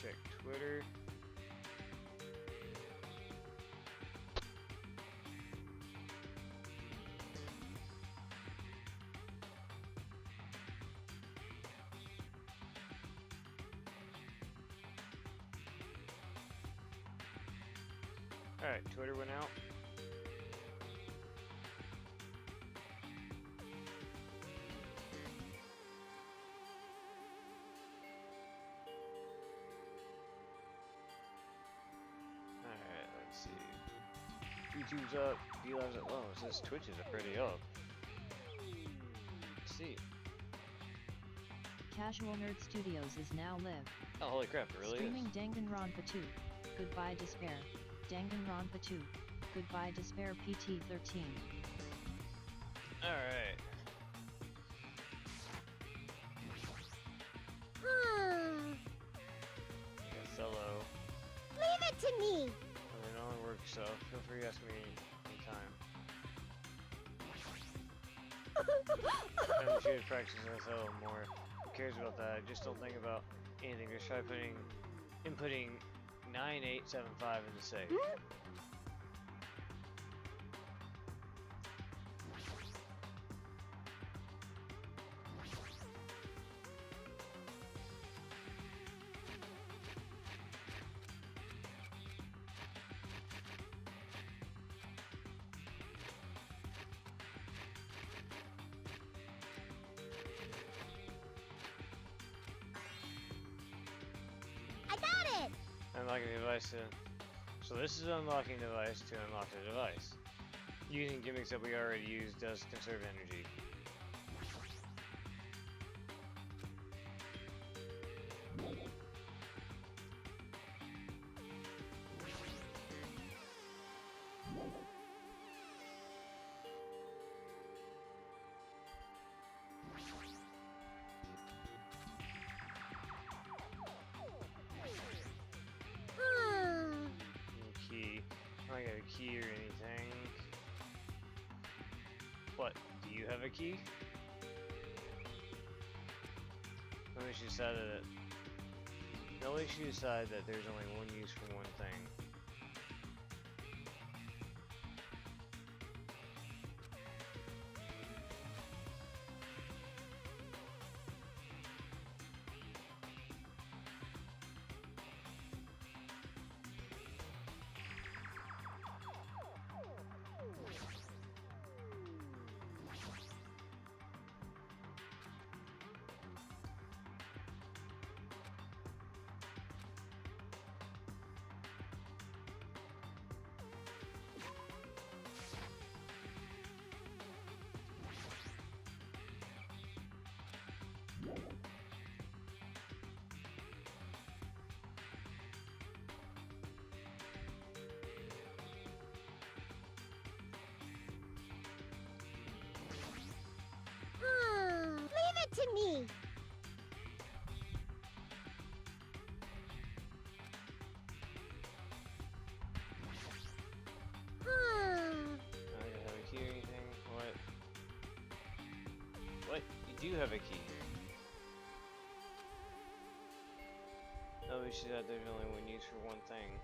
check Twitter. Alright, Twitter went out. Alright, let's see. YouTube's up, DLive's up. Oh, it says Twitch is already up. Let's see. Casual Nerd Studios is now live. Oh, holy crap, it really Streaming is. Danganronpa 2. Goodbye Despair. Danganronpa 2. Goodbye Despair PT13. Alright. Hello. Leave it to me! I mean, it only works, so feel free to ask me anytime. I'm sure to practice myself more. Who cares about that? Just don't think about anything. Just try inputting 9875 in the safe. Unlocking the device to... So this is unlocking the device to unlock the device. Using gimmicks that we already used does conserve energy. Key. I don't got a key or anything. What? Do you have a key? Let me decide that. No, we should decide that there's only one use for one thing. Leave it to me! I don't have a key or anything. What? What? You do have a key. No, we should have there's only one use for one thing.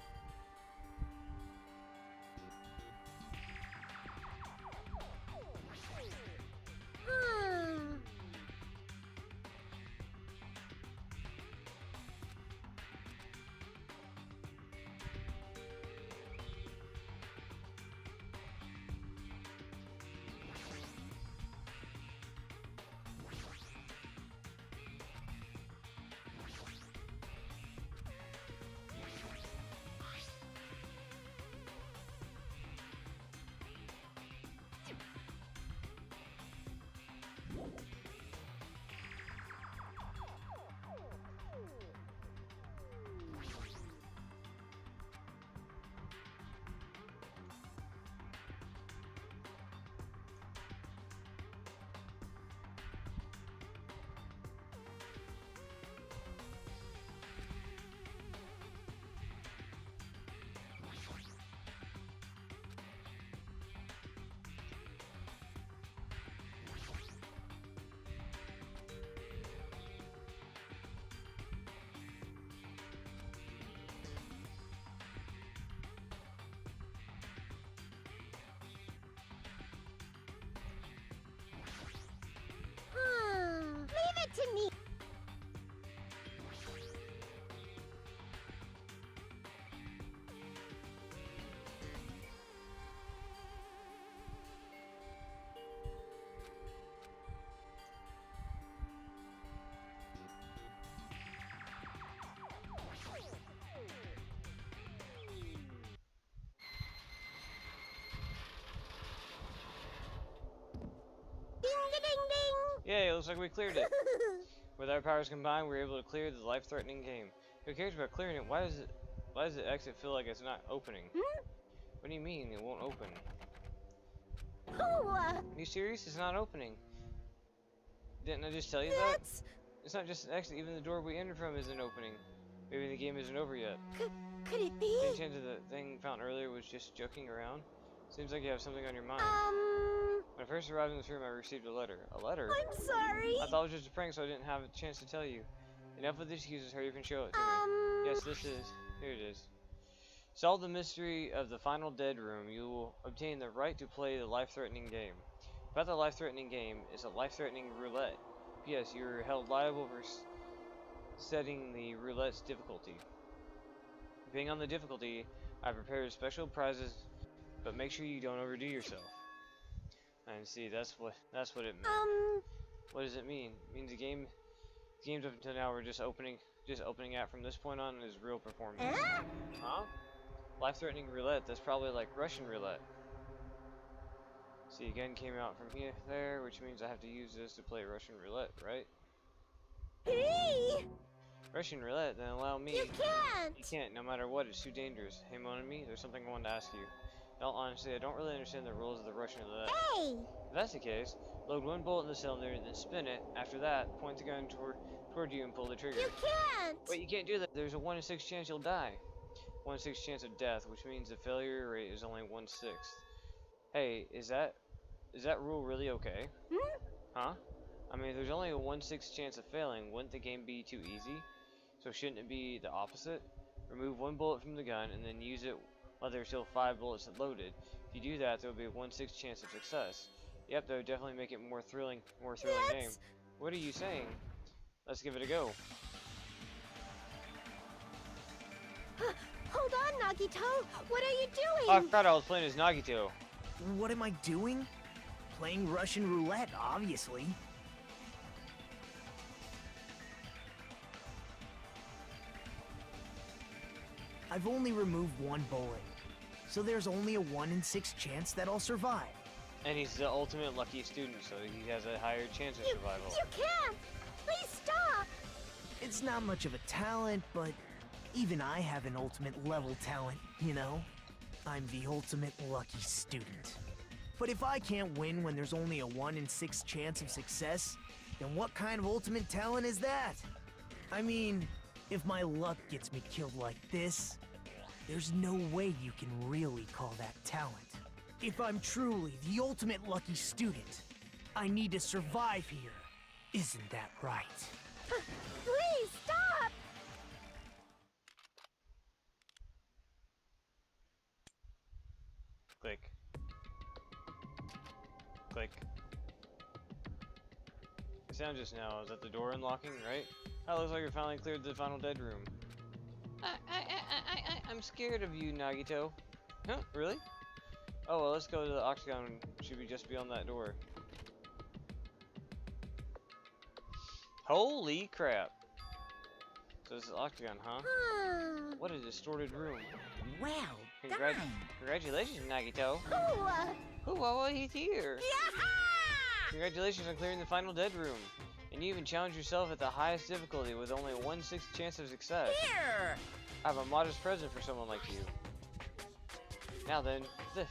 Yay, it looks like we cleared it. With our powers combined, we're able to clear the life-threatening game. Who cares about clearing it? Why does the exit feel like it's not opening? What do you mean it won't open? Are you serious? It's not opening. Didn't I just tell you that? It's not just an exit, even the door we entered from isn't opening. Maybe the game isn't over yet. Could it be? Any chance of the thing found earlier was just joking around? Seems like you have something on your mind. When I first arrived in this room, I received a letter. A letter? I'm sorry. I thought it was just a prank, so I didn't have a chance to tell you. Enough with the excuses. Hurry up and show it to me. Yes, this is. Here it is. Solve the mystery of the final dead room. You will obtain the right to play the life-threatening game. About the life-threatening game is a life-threatening roulette. P.S. You are held liable for setting the roulette's difficulty. Depending on the difficulty, I prepared special prizes, but make sure you don't overdo yourself. And see, that's what it meant. What does it mean? It means the games up until now we're just opening at from this point on is real performance. Huh? Life-threatening roulette. That's probably like Russian roulette. See, again came out from there, which means I have to use this to play Russian roulette, right? Hey! Russian roulette, then allow me. You can't! You can't, no matter what, it's too dangerous. Hey, Mon and me, there's something I wanted to ask you. No, honestly, I don't really understand the rules of the Russian roulette. Hey! If that's the case, load one bullet in the cylinder, then spin it. After that, point the gun toward you and pull the trigger. You can't! Wait, you can't do that. There's a 1 in 6 chance you'll die. 1 in 6 chance of death, which means the failure rate is only 1/6. Hey, is that rule really okay? Huh? I mean, if there's only a 1/6 chance of failing, wouldn't the game be too easy? So shouldn't it be the opposite? Remove one bullet from the gun and then use it while there's still 5 bullets loaded. If you do that, there will be a 1/6 chance of success. Yep, that would definitely make it more thrilling game. What are you saying? Let's give it a go. Hold on, Nagito! What are you doing? Oh, I forgot I was playing as Nagito. What am I doing? Playing Russian roulette, obviously. I've only removed one bullet, so there's only a 1 in 6 chance that I'll survive. And he's the ultimate lucky student, so he has a higher chance of survival. You can't! Please stop! It's not much of a talent, but even I have an ultimate level talent, you know? I'm the ultimate lucky student. But if I can't win when there's only a 1 in 6 chance of success, then what kind of ultimate talent is that? I mean, if my luck gets me killed like this, there's no way you can really call that talent. If I'm truly the ultimate lucky student, I need to survive here. Isn't that right? Please stop! Click. Click. The sound just now, is that the door unlocking, right? Oh, looks like we finally cleared the final dead room. I'm scared of you, Nagito. Huh? Really? Oh, well, let's go to the octagon. Should we just be on that door? Holy crap. So this is octagon, huh? What a distorted room. Well Congratulations, Nagito. Ooh, Oh, he's here. yeah! Congratulations on clearing the final dead room. And you even challenged yourself at the highest difficulty with only a 1/6 chance of success. Here! I have a modest present for someone like you. Now then, this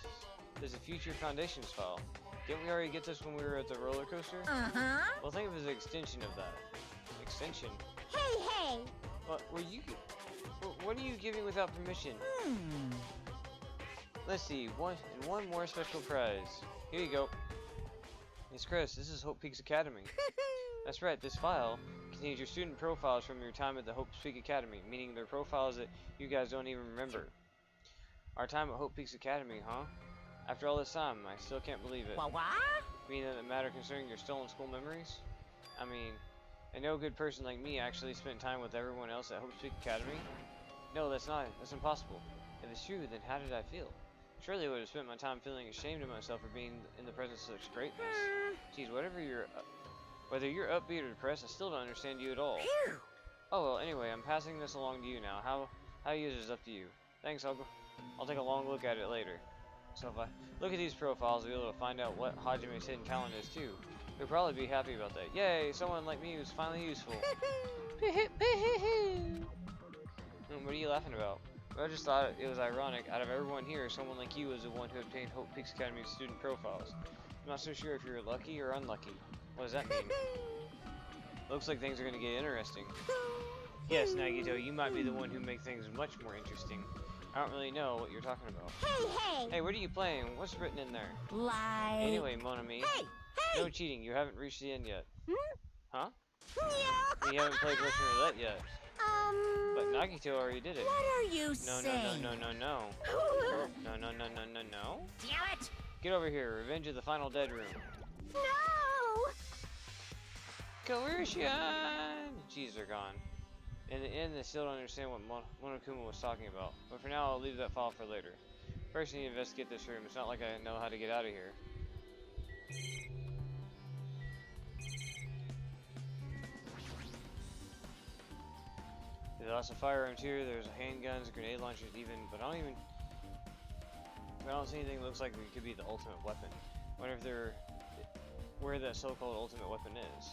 is a future foundations file. Didn't we already get this when we were at the roller coaster? Uh-huh. Well, think of it as an extension of that. Extension? Hey! What are you giving without permission? Let's see, one more special prize. Here you go. It's Chris, this is Hope Peaks Academy. That's right, this file contains your student profiles from your time at the Hope Peaks Academy, meaning they're profiles that you guys don't even remember. Our time at Hope Peaks Academy, huh? After all this time, I still can't believe it. What? Mean that it matter concerning your stolen school memories? I mean, I know a good person like me actually spent time with everyone else at Hope Peaks Academy. No, that's impossible. If it's true, then how did I feel? Surely I would have spent my time feeling ashamed of myself for being in the presence of such greatness. Geez, whether you're upbeat or depressed, I still don't understand you at all. Phew! Oh well, anyway, I'm passing this along to you now. How you use it is up to you. Thanks, I'll take a long look at it later. So if I look at these profiles, I'll be able to find out what Hajime's hidden talent is too. They'll probably be happy about that. Yay, someone like me who's finally useful. What are you laughing about? I just thought it was ironic. Out of everyone here, someone like you is the one who obtained Hope Peaks Academy's student profiles. I'm not so sure if you're lucky or unlucky. What does that mean? Looks like things are going to get interesting. Yes, Nagito, you might be the one who makes things much more interesting. I don't really know what you're talking about. Hey! Hey, what are you playing? What's written in there? Like... Anyway, Mon ami. Hey! No cheating. You haven't reached the end yet. Hmm? Huh? Yeah. You haven't played Russian Roulette yet. But Nagito already did it. What are you No, saying? no. No. Damn it! Get over here. Revenge of the Final Dead Room. No! Coercion! Jeez, they're gone. In the end, they still don't understand what Monokuma was talking about. But for now, I'll leave that file for later. First, I need to investigate this room. It's not like I know how to get out of here. There's lots of firearms here. There's handguns, grenade launchers, even. But I don't see anything that looks like it could be the ultimate weapon. I wonder if they're where that so-called ultimate weapon is.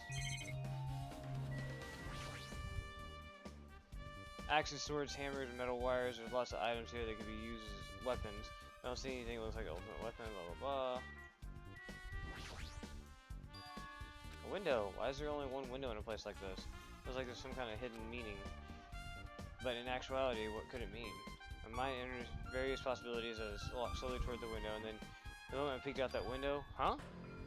Axes, swords, hammers, and metal wires. There's lots of items here that could be used as weapons. I don't see anything that looks like an ultimate weapon. Blah blah blah. A window. Why is there only one window in a place like this? Feels like there's some kind of hidden meaning. But in actuality, what could it mean? My mind enters various possibilities as I walk slowly toward the window, and then the moment I peeked out that window, huh?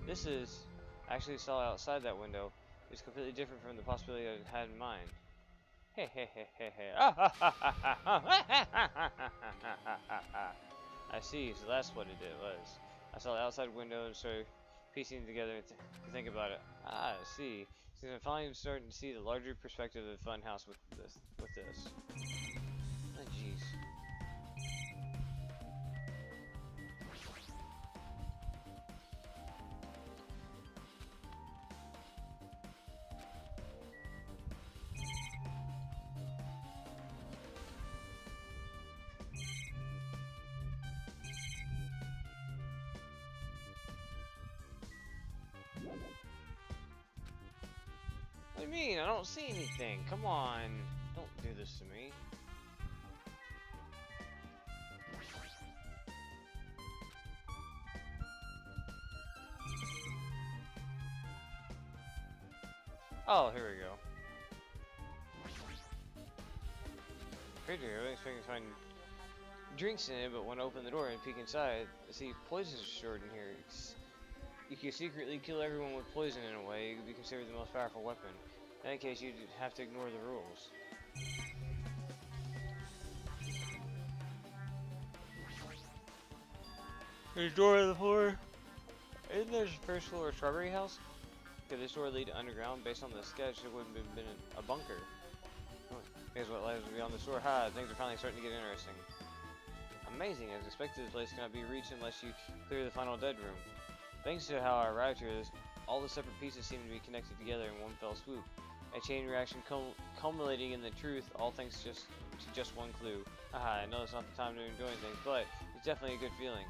This is... I actually saw outside that window. It's completely different from the possibility I had in mind. Hey, hey, hey, hey, hey. I see, so that's what it was. I saw the outside window and started piecing it together to think about it. I see. Since I'm finally starting to see the larger perspective of the funhouse with this. Oh, jeez. What do you mean? I don't see anything. Come on. Don't do this to me. Oh, here we go. Crazy, I was expecting to find drinks in it, but when I open the door and peek inside, I see poisons stored in here. You can secretly kill everyone with poison in a way. It could be considered the most powerful weapon. In that case, you'd have to ignore the rules. There's a door on the floor. Isn't there a first floor strawberry house? Could this door lead underground? Based on the sketch, it wouldn't have been a bunker. Here's what lies beyond the store. Ha! Things are finally starting to get interesting. Amazing. As expected, this place cannot be reached unless you clear the final dead room. Thanks to how I arrived here, all the separate pieces seem to be connected together in one fell swoop. A chain reaction culminating in the truth, all thanks to just one clue. Haha, I know it's not the time to enjoy things, but it's definitely a good feeling.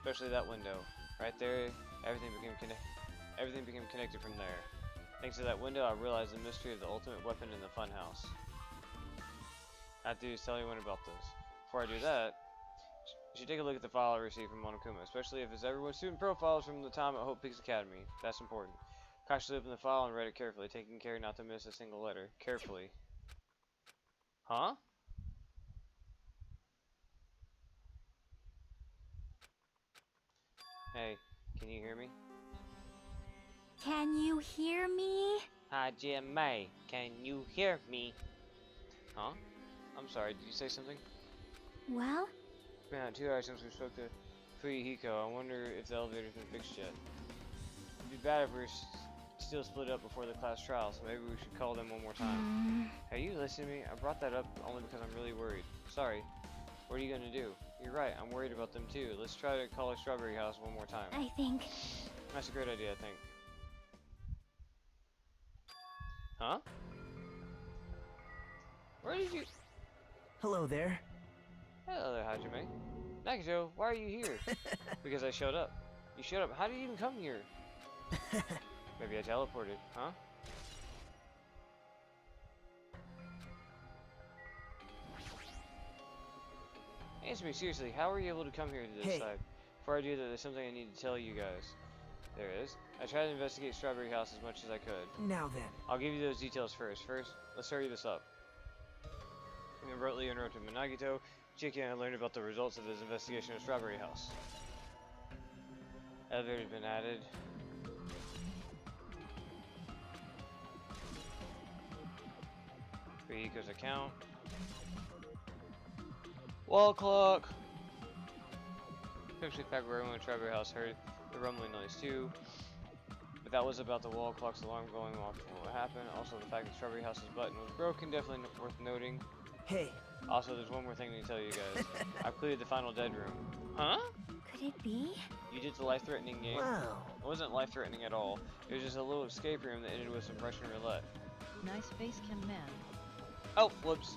Especially that window. Right there, everything became connected from there. Thanks to that window, I realized the mystery of the ultimate weapon in the funhouse. I have to do is tell anyone about this. Before I do that, you should take a look at the file I received from Monokuma, especially if it's everyone's student profiles from the time at Hope Peaks Academy. That's important. Cautiously open the file and read it carefully, taking care not to miss a single letter. Carefully. Huh? Hey, can you hear me? Can you hear me? Hajime, can you hear me? Huh? I'm sorry, did you say something? Well? It's been 2 hours since we spoke to Fuyuhiko. I wonder if the elevator's been fixed yet. It'd be bad if we're still split up before the class trial, so maybe we should call them one more time. Hey, you listen to me? I brought that up only because I'm really worried. Sorry. What are you gonna do? You're right, I'm worried about them too. Let's try to call a Strawberry House one more time. I think... That's a great idea, I think. Huh? Where did you... Hello there. Hello there, Hajime. Nagito, why are you here? Because I showed up. You showed up. How did you even come here? Maybe I teleported, huh? Answer me seriously, how were you able to come here to this side? Before I do that, there's something I need to tell you guys. There it is. I tried to investigate Strawberry House as much as I could. Now then. I'll give you those details first. Let's hurry this up. I abruptly interrupted Managito. Chiki and I learned about the results of his investigation of Strawberry House. Elevator's been added. Rico's account. Wall clock! Especially the fact where everyone in Strawberry House heard the rumbling noise too. But that was about the wall clock's alarm going off before what happened. Also the fact that Strawberry House's button was broken, definitely worth noting. Hey. Also, there's one more thing to tell you guys. I've cleared the final dead room. Huh? Could it be? You did the life-threatening game. Wow. It wasn't life-threatening at all. It was just a little escape room that ended with some Russian roulette. Nice face cam man. Oh, whoops.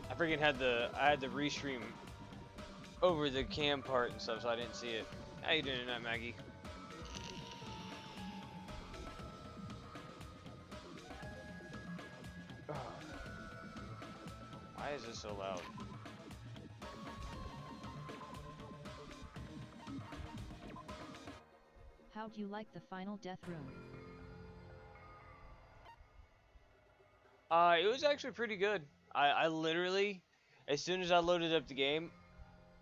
I freaking had the restream over the cam part and stuff, so I didn't see it. How you doing tonight, Maggie? Why is this so loud? How'd you like the final death room? It was actually pretty good. I literally, as soon as I loaded up the game,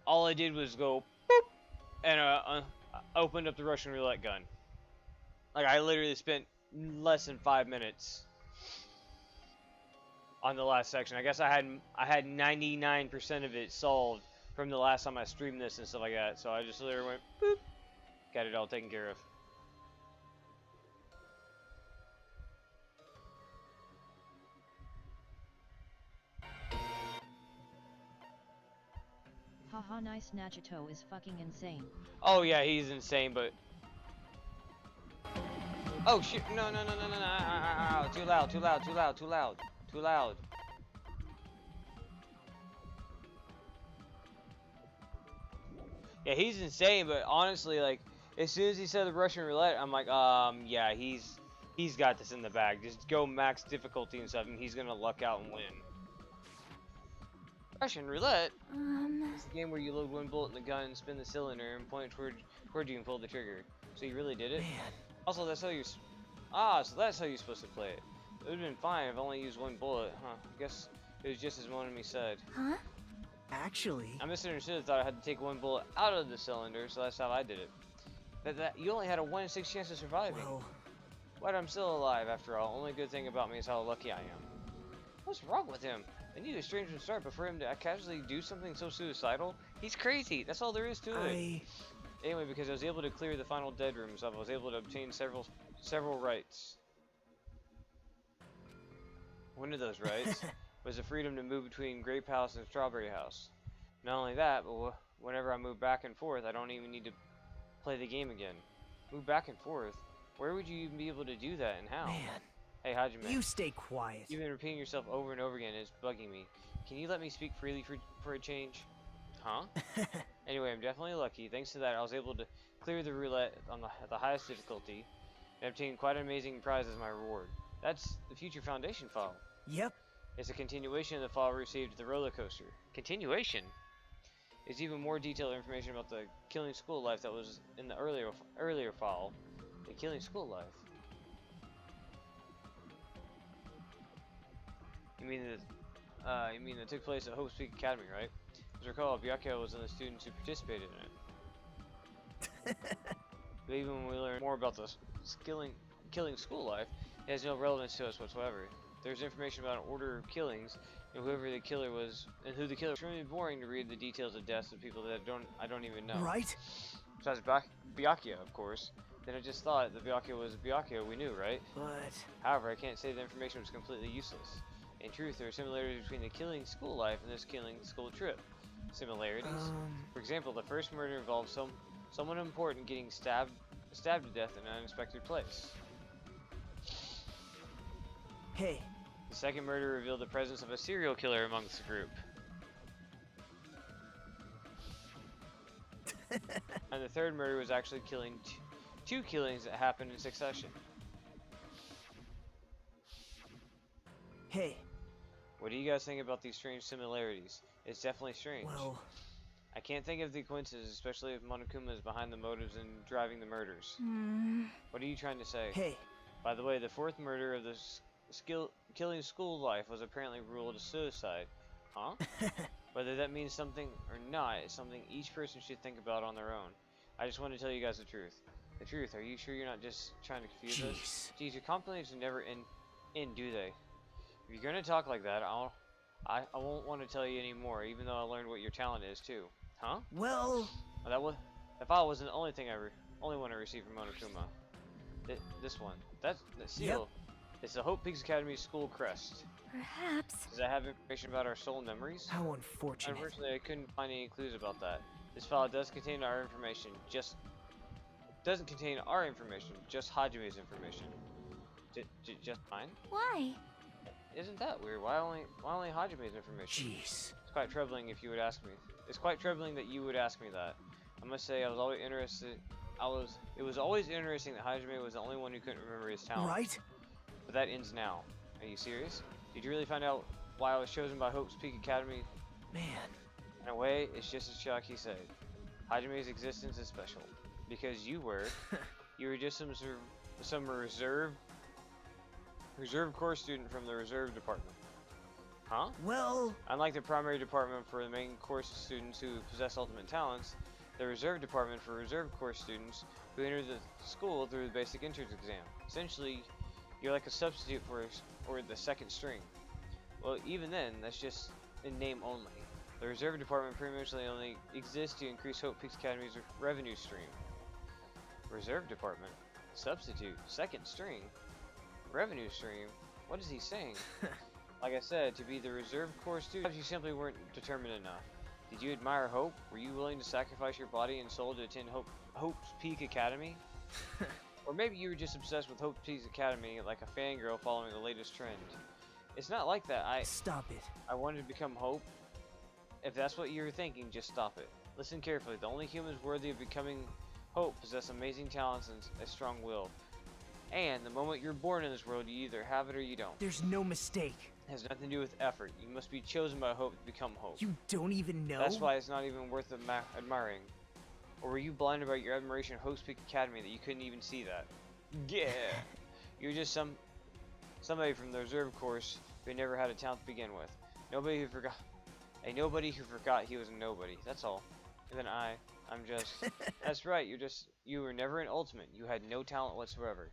all I did was go boop, and opened up the Russian roulette gun. Like, I literally spent less than 5 minutes on the last section. I guess I had 99% of it solved from the last time I streamed this and stuff like that. So I just literally went boop, got it all taken care of. Haha, nice. Nagito is fucking insane. Oh yeah, he's insane, but oh shit! No! Too loud! Too loud! Too loud! Too loud! Too loud! Yeah, he's insane, but honestly, like, as soon as he said the Russian roulette, I'm like, yeah, he's got this in the bag. Just go max difficulty and stuff, and he's gonna luck out and win. Russian roulette? It's a game where you load one bullet in the gun, spin the cylinder, and point toward you and pull the trigger. So you really did it? Man. Also, that's how you're supposed to play it. It would've been fine if I only used one bullet, huh? I guess it was just as one of me said. Huh? Actually, I misunderstood. I thought I had to take one bullet out of the cylinder, so that's how I did it. You only had a 1 in 6 chance of surviving. Well, But I'm still alive after all. Only good thing about me is how lucky I am. What's wrong with him? I knew a strange would start, but for him to casually do something so suicidal, he's crazy. That's all there is to it. Anyway, because I was able to clear the final dead rooms, I was able to obtain several rights. One of those rights was the freedom to move between Grape House and Strawberry House. Not only that, but whenever I move back and forth, I don't even need to play the game again. Move back and forth? Where would you even be able to do that, and how? man. Hey, Hajime. You stay quiet. You've been repeating yourself over and over again, and it's bugging me. Can you let me speak freely for a change? Huh? Anyway, I'm definitely lucky. Thanks to that, I was able to clear the roulette on the highest difficulty and obtain quite an amazing prize as my reward. That's the Future Foundation file. Yep. It's a continuation of the file we received at the roller coaster. Continuation? It's even more detailed information about the Killing School Life that was in the earlier file. The Killing School Life. You mean that took place at Hope Peak Academy, right? As I recall, Byakuya was one of the students who participated in it. But even when we learn more about the Killing School Life, it has no relevance to us whatsoever. There's information about an order of killings and whoever the killer was, and who the killer was. It's extremely boring to read the details of deaths of people that I don't even know. Right? Besides Byakuya, of course. Then I just thought that Byakuya was Byakuya we knew, right? But However, I can't say the information was completely useless. In truth, there are similarities between the Killing School Life and this Killing School Trip. Similarities? For example, the first murder involved someone important getting stabbed to death in an unexpected place. hey, The second murder revealed the presence of a serial killer amongst the group. and the third murder was actually killing two killings that happened in succession. Hey. What do you guys think about these strange similarities? It's definitely strange. Well, I can't think of the coincidences, especially if Monokuma is behind the motives in driving the murders. What are you trying to say? hey. By the way, the fourth murder of the killing school life was apparently ruled a suicide. Huh? Whether that means something or not is something each person should think about on their own. I just want to tell you guys the truth. The truth, are you sure you're not just trying to confuse us? Geez, your complaints never end, do they? If you're gonna talk like that, I won't want to tell you anymore, even though I learned what your talent is too. Huh? Well, that file wasn't the only one I received from Monokuma. This one. That's the seal. Yep. It's the Hope Peaks Academy school crest. Perhaps. Does that have information about our soul memories? How unfortunate. Unfortunately, I couldn't find any clues about that. This file does contain our information, doesn't contain our information, just Hajime's information. Just mine? Why? Isn't that weird? Why only Hajime's information? Jeez. It's quite troubling if you would ask me. It's quite troubling that you would ask me that. I must say, I was always interested. It was always interesting that Hajime was the only one who couldn't remember his talent. Right? But that ends now. Are you serious? Did you really find out why I was chosen by Hope's Peak Academy? Man. In a way, it's just as Shaki said. Hajime's existence is special. Because you were just some reserve course student from the reserve department. Huh? Well... Unlike the primary department for the main course students who possess ultimate talents, the reserve department for reserve course students who enter the school through the basic entrance exam. Essentially, you're like a substitute for the second string. Well, even then, that's just in name only. The reserve department pretty much only exists to increase Hope Peaks Academy's revenue stream. Reserve department, substitute, second string, revenue stream. What is he saying? Like I said, to be the reserve corps student, you simply weren't determined enough. Did you admire Hope? Were you willing to sacrifice your body and soul to attend Hope's Peak Academy? Or maybe you were just obsessed with Hope's Peak Academy like a fangirl following the latest trend. It's not like that. Stop it. I wanted to become Hope. If that's what you're thinking, just stop it. Listen carefully. The only humans worthy of becoming Hope possess amazing talents and a strong will. And the moment you're born in this world, you either have it or you don't. There's no mistake. It has nothing to do with effort. You must be chosen by Hope to become Hope. You don't even know? That's why it's not even worth admiring. Or were you blinded by your admiration of Hope's Peak Academy that you couldn't even see that? Yeah! You're just somebody from the reserve course who never had a talent to begin with. Nobody who forgot he was a nobody. That's all. And then I'm just... That's right, you were never an ultimate. You had no talent whatsoever.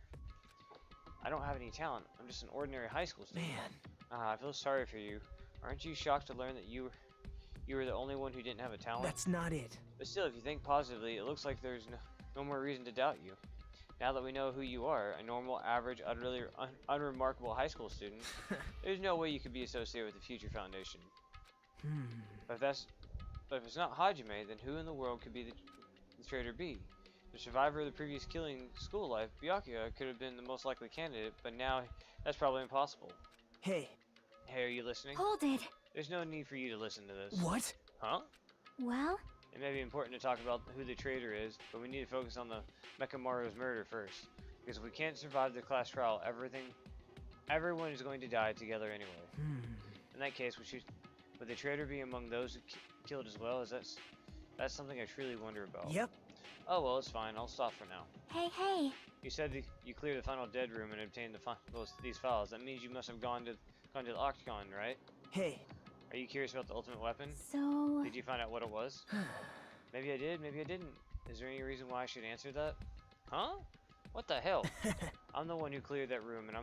I don't have any talent. I'm just an ordinary high school student. Man. I feel sorry for you. Aren't you shocked to learn that you were the only one who didn't have a talent? That's not it. But still, if you think positively, it looks like there's no more reason to doubt you. Now that we know who you are, a normal, average, utterly unremarkable high school student, there's no way you could be associated with the Future Foundation. But if it's not Hajime, then who in the world could be the traitor be? The survivor of the previous killing school life, Byakuya, could have been the most likely candidate, but now that's probably impossible. Hey. Hey, are you listening? Hold it. There's no need for you to listen to this. What? Huh? Well? It may be important to talk about who the traitor is, but we need to focus on the Mekamaru's murder first. Because if we can't survive the class trial, everyone is going to die together anyway. In that case, would the traitor be among those who killed as well? That's something I truly wonder about. Yep. Oh well, it's fine. I'll stop for now. Hey. You said that you cleared the final dead room and obtained these files. That means you must have gone to the Octagon, right? Hey. Are you curious about the ultimate weapon? So... Did you find out what it was? Maybe I did, maybe I didn't. Is there any reason why I should answer that? Huh? What the hell? I'm the one who cleared that room, and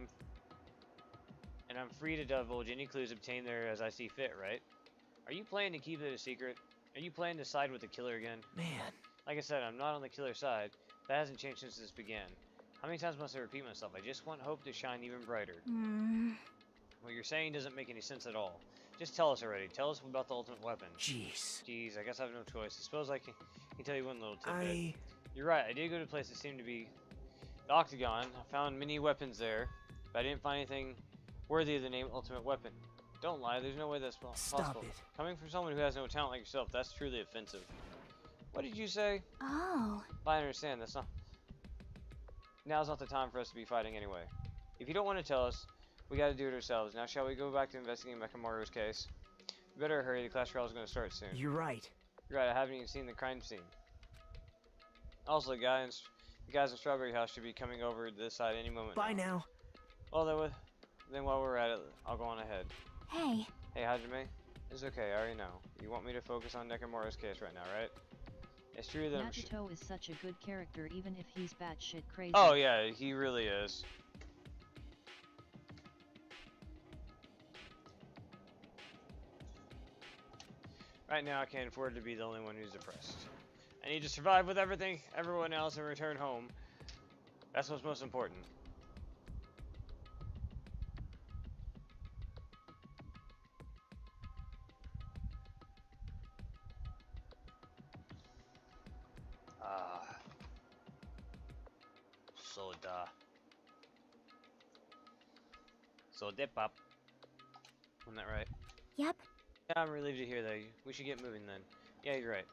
I'm free to divulge any clues obtained there as I see fit, right? Are you planning to keep it a secret? Are you planning to side with the killer again? Man. Like I said, I'm not on the killer's side. That hasn't changed since this began. How many times must I repeat myself? I just want hope to shine even brighter. What you're saying doesn't make any sense at all. Just tell us already. Tell us about the ultimate weapon. Jeez, I guess I have no choice. I suppose I can tell you one little tidbit. You're right, I did go to a place that seemed to be the Octagon. I found many weapons there, but I didn't find anything worthy of the name Ultimate Weapon. Don't lie, there's no way that's possible. Stop it. Coming from someone who has no talent like yourself, that's truly offensive. What did you say? Oh. I understand, that's not... Now's not the time for us to be fighting anyway. If you don't want to tell us, we gotta do it ourselves. Now shall we go back to investigating Mekamaru's case? We better hurry, the class trial is gonna start soon. You're right. You're right, I haven't even seen the crime scene. Also, the guys in Strawberry House should be coming over to this side any moment Bye now. Well, then while we're at it, I'll go on ahead. Hey. Hey, Hajime. It's okay, I already know. You want me to focus on Nekomaru's case right now, right? It's true that Nagito is such a good character even if he's batshit crazy. Oh yeah, he really is. Right now I can't afford to be the only one who's depressed. I need to survive with everyone else and return home. That's what's most important. Soda. Soda pop. Isn't that right? Yep. Yeah, I'm relieved to hear that. We should get moving then. Yeah, you're right.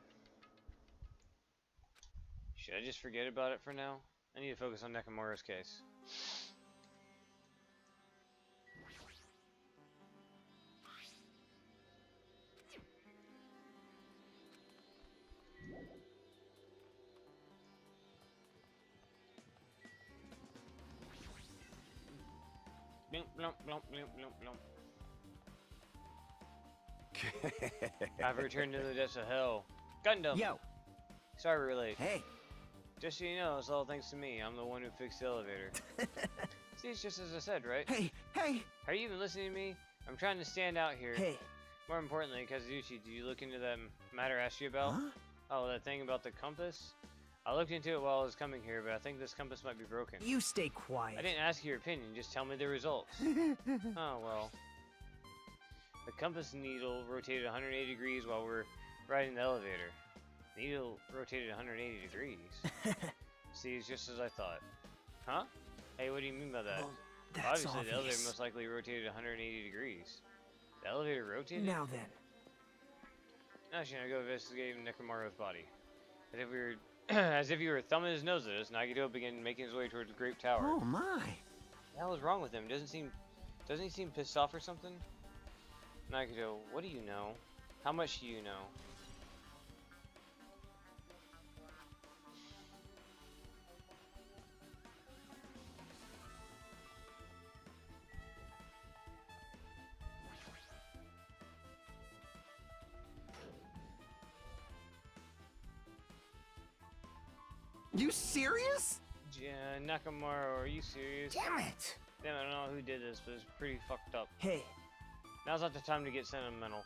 Should I just forget about it for now? I need to focus on Nekomaru's case. Blump, blump, blump, blump, blump. I've returned to the depths of hell. Gundam! Yo. Sorry we're late. Hey. Just so you know, it's all thanks to me. I'm the one who fixed the elevator. See, it's just as I said, right? Hey. Hey. Are you even listening to me? I'm trying to stand out here. Hey. More importantly, Kazuchi, did you look into that matter I asked you about? Huh? Oh, that thing about the compass? I looked into it while I was coming here, but I think this compass might be broken. You stay quiet. I didn't ask your opinion, just tell me the results. Oh, well. The compass needle rotated 180 degrees while we're riding the elevator. The needle rotated 180 degrees. See, it's just as I thought. Huh? Hey, what do you mean by that? Well, that's Obviously, obvious. the elevator most likely rotated 180 degrees. The elevator rotated? Now then. Now she's gonna go investigate Nekomaru's body. As if we were, as if you were thumbing his nose at us, Nagito began making his way towards the Great Tower. Oh my. What the hell is wrong with him? Doesn't he seem pissed off or something? Nagito, what do you know? How much do you know? You serious? Yeah, Nakamura, are you serious? Damn it. Damn, I don't know who did this, but it's pretty fucked up. Hey. Now's not the time to get sentimental.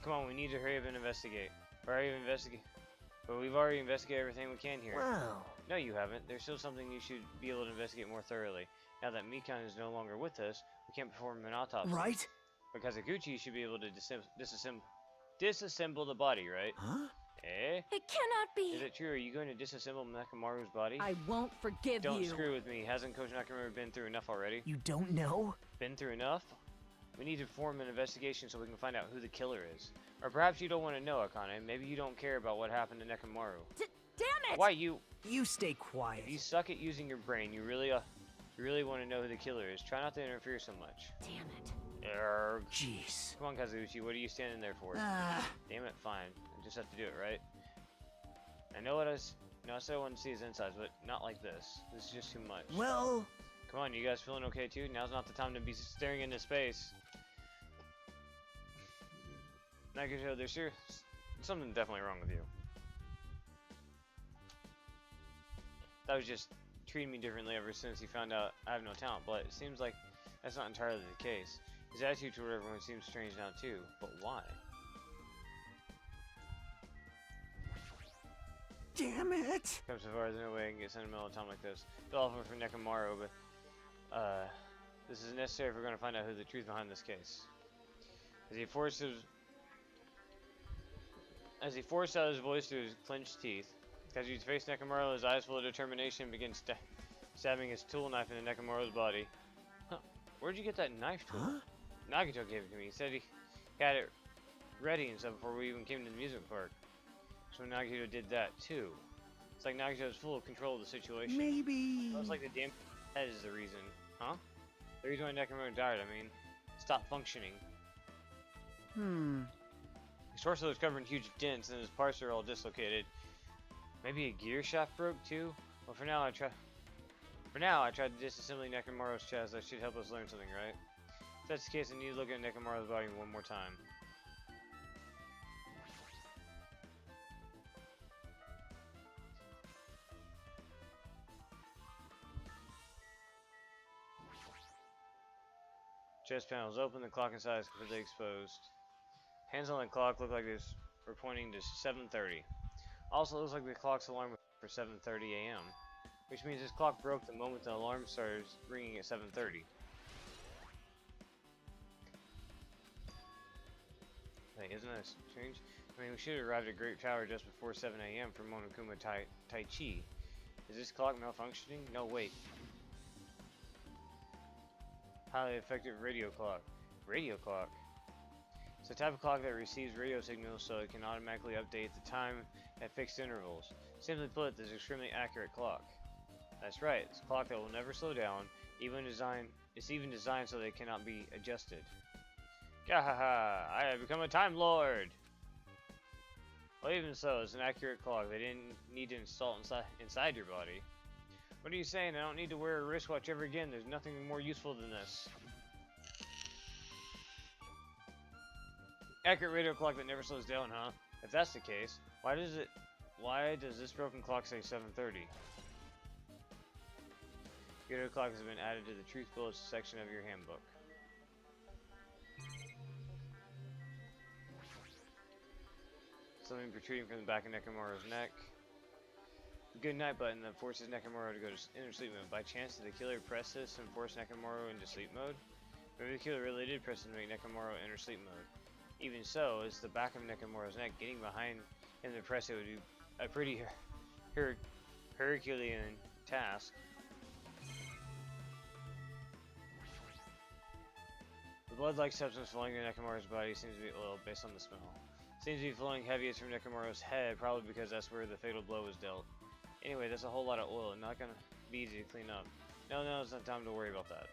Come on, we need to hurry up and investigate. But we've already investigated everything we can here. Well. No, you haven't. There's still something you should be able to investigate more thoroughly. Now that Mikan is no longer with us, we can't perform an autopsy. Right? Because Iguchi should be able to disassemble the body, right? Huh? Eh? It cannot be. Is it true? Are you going to disassemble Nakamaru's body? I won't forgive Don't you. screw with me. Hasn't Coach Nakamura been through enough already? You don't know? Been through enough? We need to perform an investigation so we can find out who the killer is. Or perhaps you don't want to know, Akane. Maybe you don't care about what happened to Nekamaru. Damn it! Why you? You stay quiet. If you suck at using your brain, you really want to know who the killer is. Try not to interfere so much. Damn it. Erg. Jeez. Come on, Kazuchi. What are you standing there for? Damn it, fine. I just have to do it, right? I know what I said I wanted to see his insides, but not like this. This is just too much. Well. Come on, you guys feeling okay too? Now's not the time to be staring into space. Nagito, there's something definitely wrong with you. That was just treating me differently ever since he found out I have no talent, but it seems like that's not entirely the case. His attitude toward everyone seems strange now too, but why? Damn it! Come so far, there's no way I can get sentimental at a time like this. It's awful for Nekamaru, but this is necessary if we're going to find out who the truth behind this case. As he forced out his voice through his clenched teeth, Kazuchi faced Nekamaru, his eyes full of determination, began stabbing his tool knife into Nekamaru's body. Huh. Where'd you get that knife tool? Huh? Nagito gave it to me. He said he had it ready and stuff before we even came to the amusement park. So Nagito did that too. It's like Nagito has full control of the situation. Maybe. Looks like the damn head is the reason. Huh? The reason why Nekomaru died, I mean, stopped functioning. His torso is covered in huge dents and his parts are all dislocated. Maybe a gear shaft broke too? Well, for now I tried disassembling Nekomaru's chest. That should help us learn something, right? If that's the case, I need to look at Nekomaru's body one more time. Chest panel is open, the clock inside is completely exposed. Hands on the clock look like we're pointing to 7:30. Also looks like the clock's alarm was for 7:30 a.m. Which means this clock broke the moment the alarm started ringing at 7:30. Wait, isn't that strange? I mean, we should have arrived at Great Tower just before 7 a.m. for Monokuma Tai Chi. Is this clock malfunctioning? No, wait. Highly effective radio clock. Radio clock? It's a type of clock that receives radio signals so it can automatically update the time at fixed intervals. Simply put, this is an extremely accurate clock. That's right, it's a clock that will never slow down. It's even designed so that it cannot be adjusted. Gahaha! I have become a Time Lord! Well, even so, it's an accurate clock. They didn't need to install it inside your body. What are you saying? I don't need to wear a wristwatch ever again. There's nothing more useful than this. Accurate radio clock that never slows down, huh? If that's the case, why does this broken clock say 7:30? Radio clock has been added to the truth bullets section of your handbook. Something protruding from the back of Nekomaru's neck. The good night button that forces Nekomaru to go to inner sleep mode. By chance, did the killer press this and force Nekomaru into sleep mode? Maybe the killer really did press it to make Nekomaru enter sleep mode. Even so, it's the back of Nekomaru's neck. Getting behind him to press it would be a pretty Herculean task. The blood-like substance flowing in Nekomaru's body seems to be oil based on the smell. Seems to be flowing heaviest from Nekomaru's head, probably because that's where the fatal blow was dealt. Anyway, that's a whole lot of oil and not gonna be easy to clean up. No, it's not time to worry about that.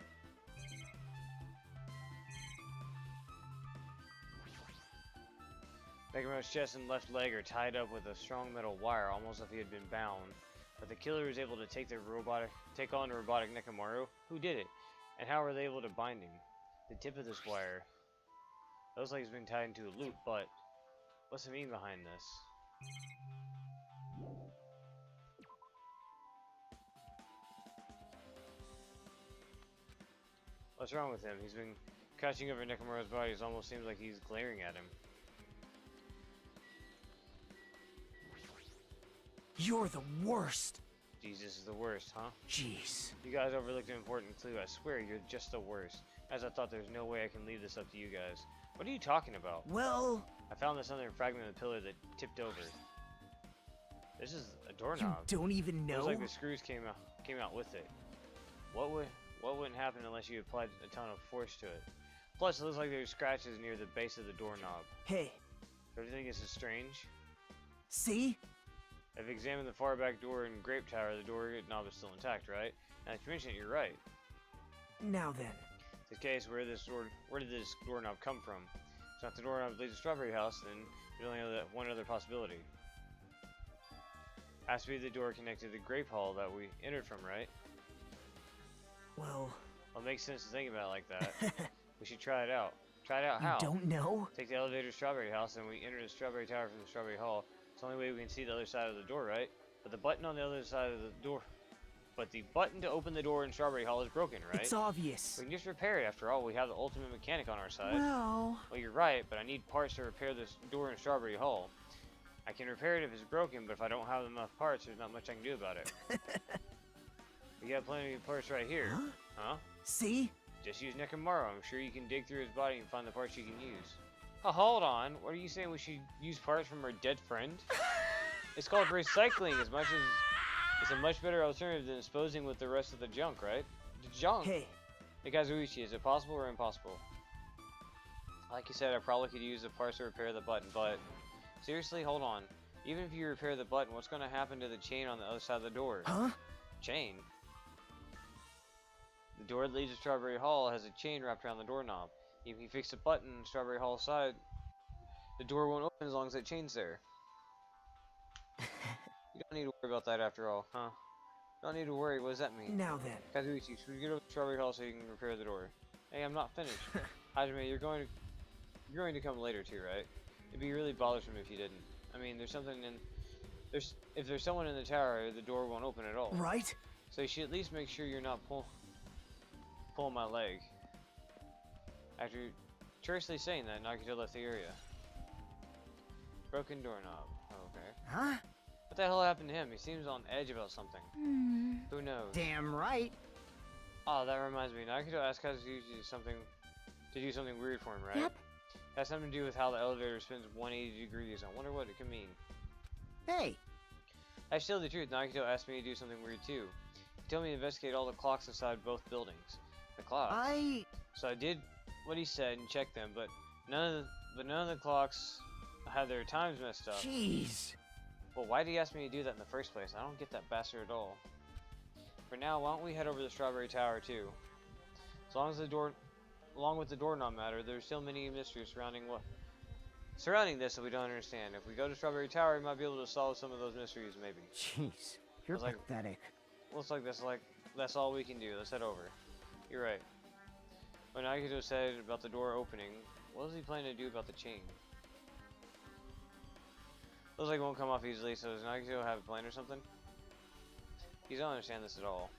Nekomaru's chest and left leg are tied up with a strong metal wire, almost as if he had been bound. But the killer was able to take on the robotic Nekomaru. Who did it? And how were they able to bind him? The tip of this wire looks like it's been tied into a loop, but what's the meaning behind this? What's wrong with him? He's been crouching over Nekomaru's body. It almost seems like he's glaring at him. You're the worst. Jesus is the worst, huh? Jeez. You guys overlooked an important clue. I swear, you're just the worst. As I thought, there's no way I can leave this up to you guys. What are you talking about? Well, I found this other fragment of the pillar that tipped over. This is a doorknob. you don't even know? It looks like the screws came out with it. What wouldn't happen unless you applied a ton of force to it? Plus, it looks like there's scratches near the base of the doorknob. Hey. Everything is strange. See? I've examined the far back door in Grape Tower. The doorknob is still intact, right? Now that you mention it, you're right. Now then. In this case, where did this doorknob come from? It's not the doorknob that leads to Strawberry House, then there's only one other possibility. Has to be the door connected to the Grape Hall that we entered from, right? Well, it makes sense to think about it like that. We should try it out. Try it out how? You don't know? Take the elevator to Strawberry House, and we enter the Strawberry Tower from the Strawberry Hall. It's the only way we can see the other side of the door, right? But the button on the other side of the door... But the button to open the door in Strawberry Hall is broken, right? It's obvious. We can just repair it. After all, we have the ultimate mechanic on our side. Well, you're right, but I need parts to repair this door in Strawberry Hall. I can repair it if it's broken, but if I don't have enough parts, there's not much I can do about it. We got plenty of parts right here. Huh? See? Just use Nekomaru. I'm sure you can dig through his body and find the parts you can use. Oh, hold on. What are you saying? We should use parts from our dead friend? It's called recycling as much as... It's a much better alternative than disposing with the rest of the junk, right? The junk! Hey! Hey Kazuichi, is it possible or impossible? Like you said, I probably could use the parts to repair the button, but... Seriously, hold on. Even if you repair the button, what's gonna happen to the chain on the other side of the door? Huh? Chain? The door that leads to Strawberry Hall has a chain wrapped around the doorknob. If you fix the button on Strawberry Hall side, the door won't open as long as that chain's there. You don't need to worry about that after all, huh? Don't need to worry, what does that mean? Now then. Kazuichi, should we get over to Strawberry Hall so you can repair the door? Hey, I'm not finished. Hajime, you're going to come later too, right? It'd be really bothersome if you didn't. I mean, if there's someone in the tower, the door won't open at all. Right? So you should at least make sure you're not pulling my leg. After tersely saying that, Nagito left the area. Broken doorknob. Okay. Huh? What the hell happened to him? He seems on edge about something. Who knows? Damn right. Oh, that reminds me. Nagito asked Kazuki to do something weird for him, right? Yep. It has something to do with how the elevator spins 180 degrees. I wonder what it could mean. Hey. That's still the truth. Nagito asked me to do something weird too. He told me to investigate all the clocks inside both buildings. The clocks. So I did what he said and checked them, but none of the clocks had their times messed up. Jeez. Well, why did he ask me to do that in the first place? I don't get that bastard at all. For now, why don't we head over to the Strawberry Tower too? Along with the doorknob matter, there's still many mysteries surrounding this that we don't understand. If we go to Strawberry Tower, we might be able to solve some of those mysteries, maybe. Jeez. You're pathetic. Looks like that's all we can do. Let's head over. You're right. When Nagito said about the door opening, what was he planning to do about the chain? Looks like it won't come off easily, so does Nagito have a plan or something? You don't understand this at all.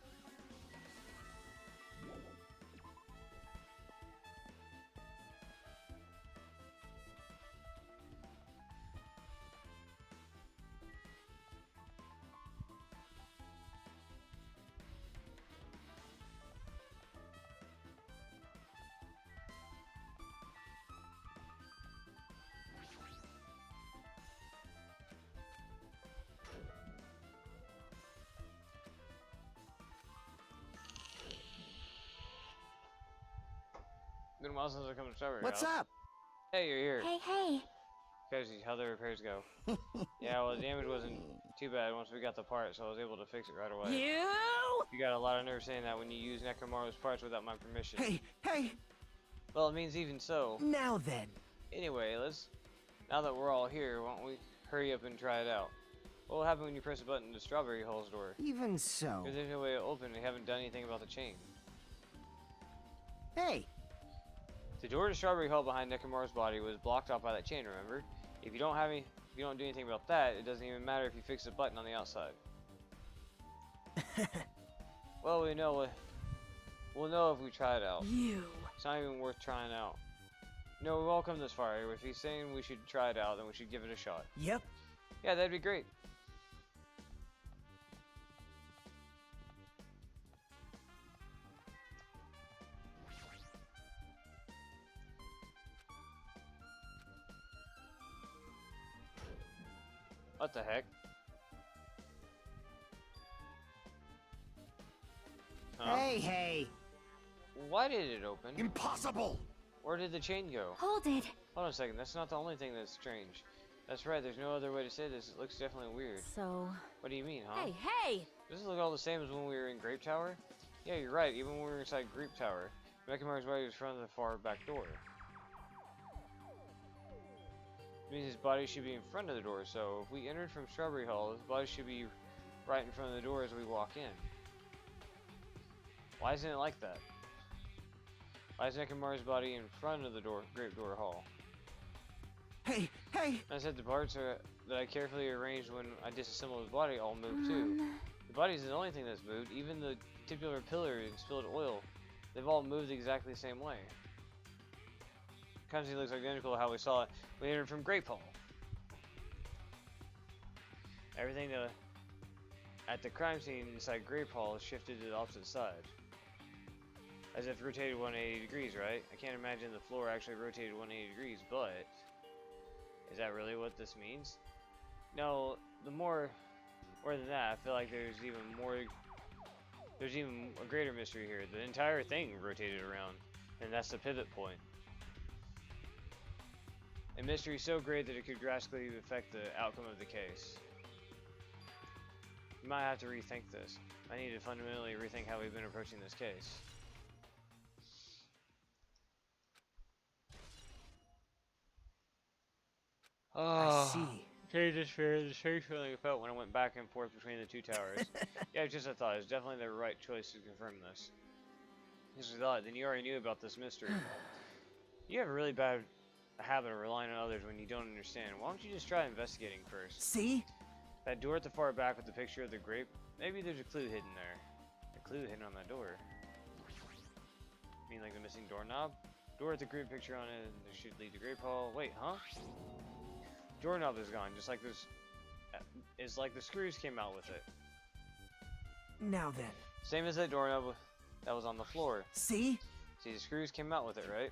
Been a while since I come to Strawberry What's House. up? Hey, you're here. Hey. Kazuki, how the repairs go? Yeah, well, the damage wasn't too bad once we got the part, so I was able to fix it right away. You got a lot of nerve saying that when you use Nekomaru's parts without my permission. Hey. Well, it means even so. Now then. Anyway, now that we're all here, why don't we hurry up and try it out? What will happen when you press a button to Strawberry Hall's door? Even so. If there's no way to open, we haven't done anything about the chain. Hey. The door to Strawberry Hall behind Nekomaru's body was blocked off by that chain, remember? If you don't do anything about that, it doesn't even matter if you fix the button on the outside. Well, we'll know if we try it out. It's not even worth trying out. No, we've all come this far. If he's saying we should try it out, then we should give it a shot. Yep. Yeah, that'd be great. What the heck? Huh? Hey. Why did it open? Impossible. Where did the chain go? Hold it. Hold on a second, that's not the only thing that's strange. That's right, there's no other way to say this. It looks definitely weird. So... What do you mean, huh? Hey! Does it look all the same as when we were in Grape Tower? Yeah, you're right, even when we were inside Grape Tower. Nekomaru's body was in front of the far back door. It means his body should be in front of the door, so if we entered from Strawberry Hall, his body should be right in front of the door as we walk in. Why isn't it like that? Why is Nekomaru's body in front of the Grape Door Hall? Hey. I said the parts that I carefully arranged when I disassembled his body all moved too. The body isn't the only thing that's moved, even the titular pillar and spilled oil. They've all moved exactly the same way. Kanji looks identical to how we saw it when we entered from Grape Hall. Everything at the crime scene inside Grape Hall shifted to the opposite side. As if rotated 180 degrees, right? I can't imagine the floor actually rotated 180 degrees, but... Is that really what this means? No, more than that, I feel like there's even a greater mystery here. The entire thing rotated around, and that's the pivot point. A mystery so great that it could drastically affect the outcome of the case. We might have to rethink this. I need to fundamentally rethink how we've been approaching this case. I see. Okay, just fair. The strange feeling I felt when I went back and forth between the two towers. Yeah, just a thought. It's definitely the right choice to confirm this. Just a thought. Then you already knew about this mystery. You have a really bad habit of relying on others when you don't understand. Why don't you just try investigating first? See? That door at the far back with the picture of the grape. Maybe there's a clue hidden there. A clue hidden on that door. You mean like the missing doorknob? Door with the grape picture on it. This should lead to grape hall. Wait, huh? Doorknob is gone, just like this. It's like the screws came out with it. Now then. Same as that doorknob that was on the floor. See? See, the screws came out with it, right?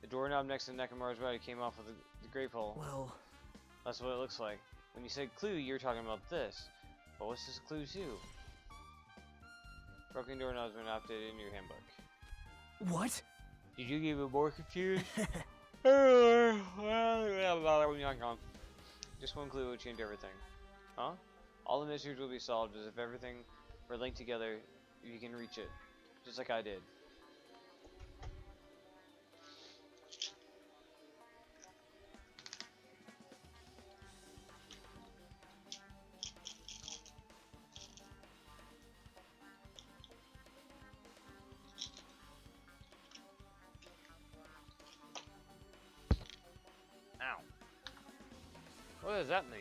The doorknob next to Nekomaru's body came off of the grape hole. Well... That's what it looks like. When you said clue, you were talking about this. But what's this clue to? Broken doorknob's been updated in your handbook. What? Did you get even more confused? Just one clue will change everything. Huh? All the mysteries will be solved as if everything were linked together if you can reach it. Just like I did. Ow. What does that mean?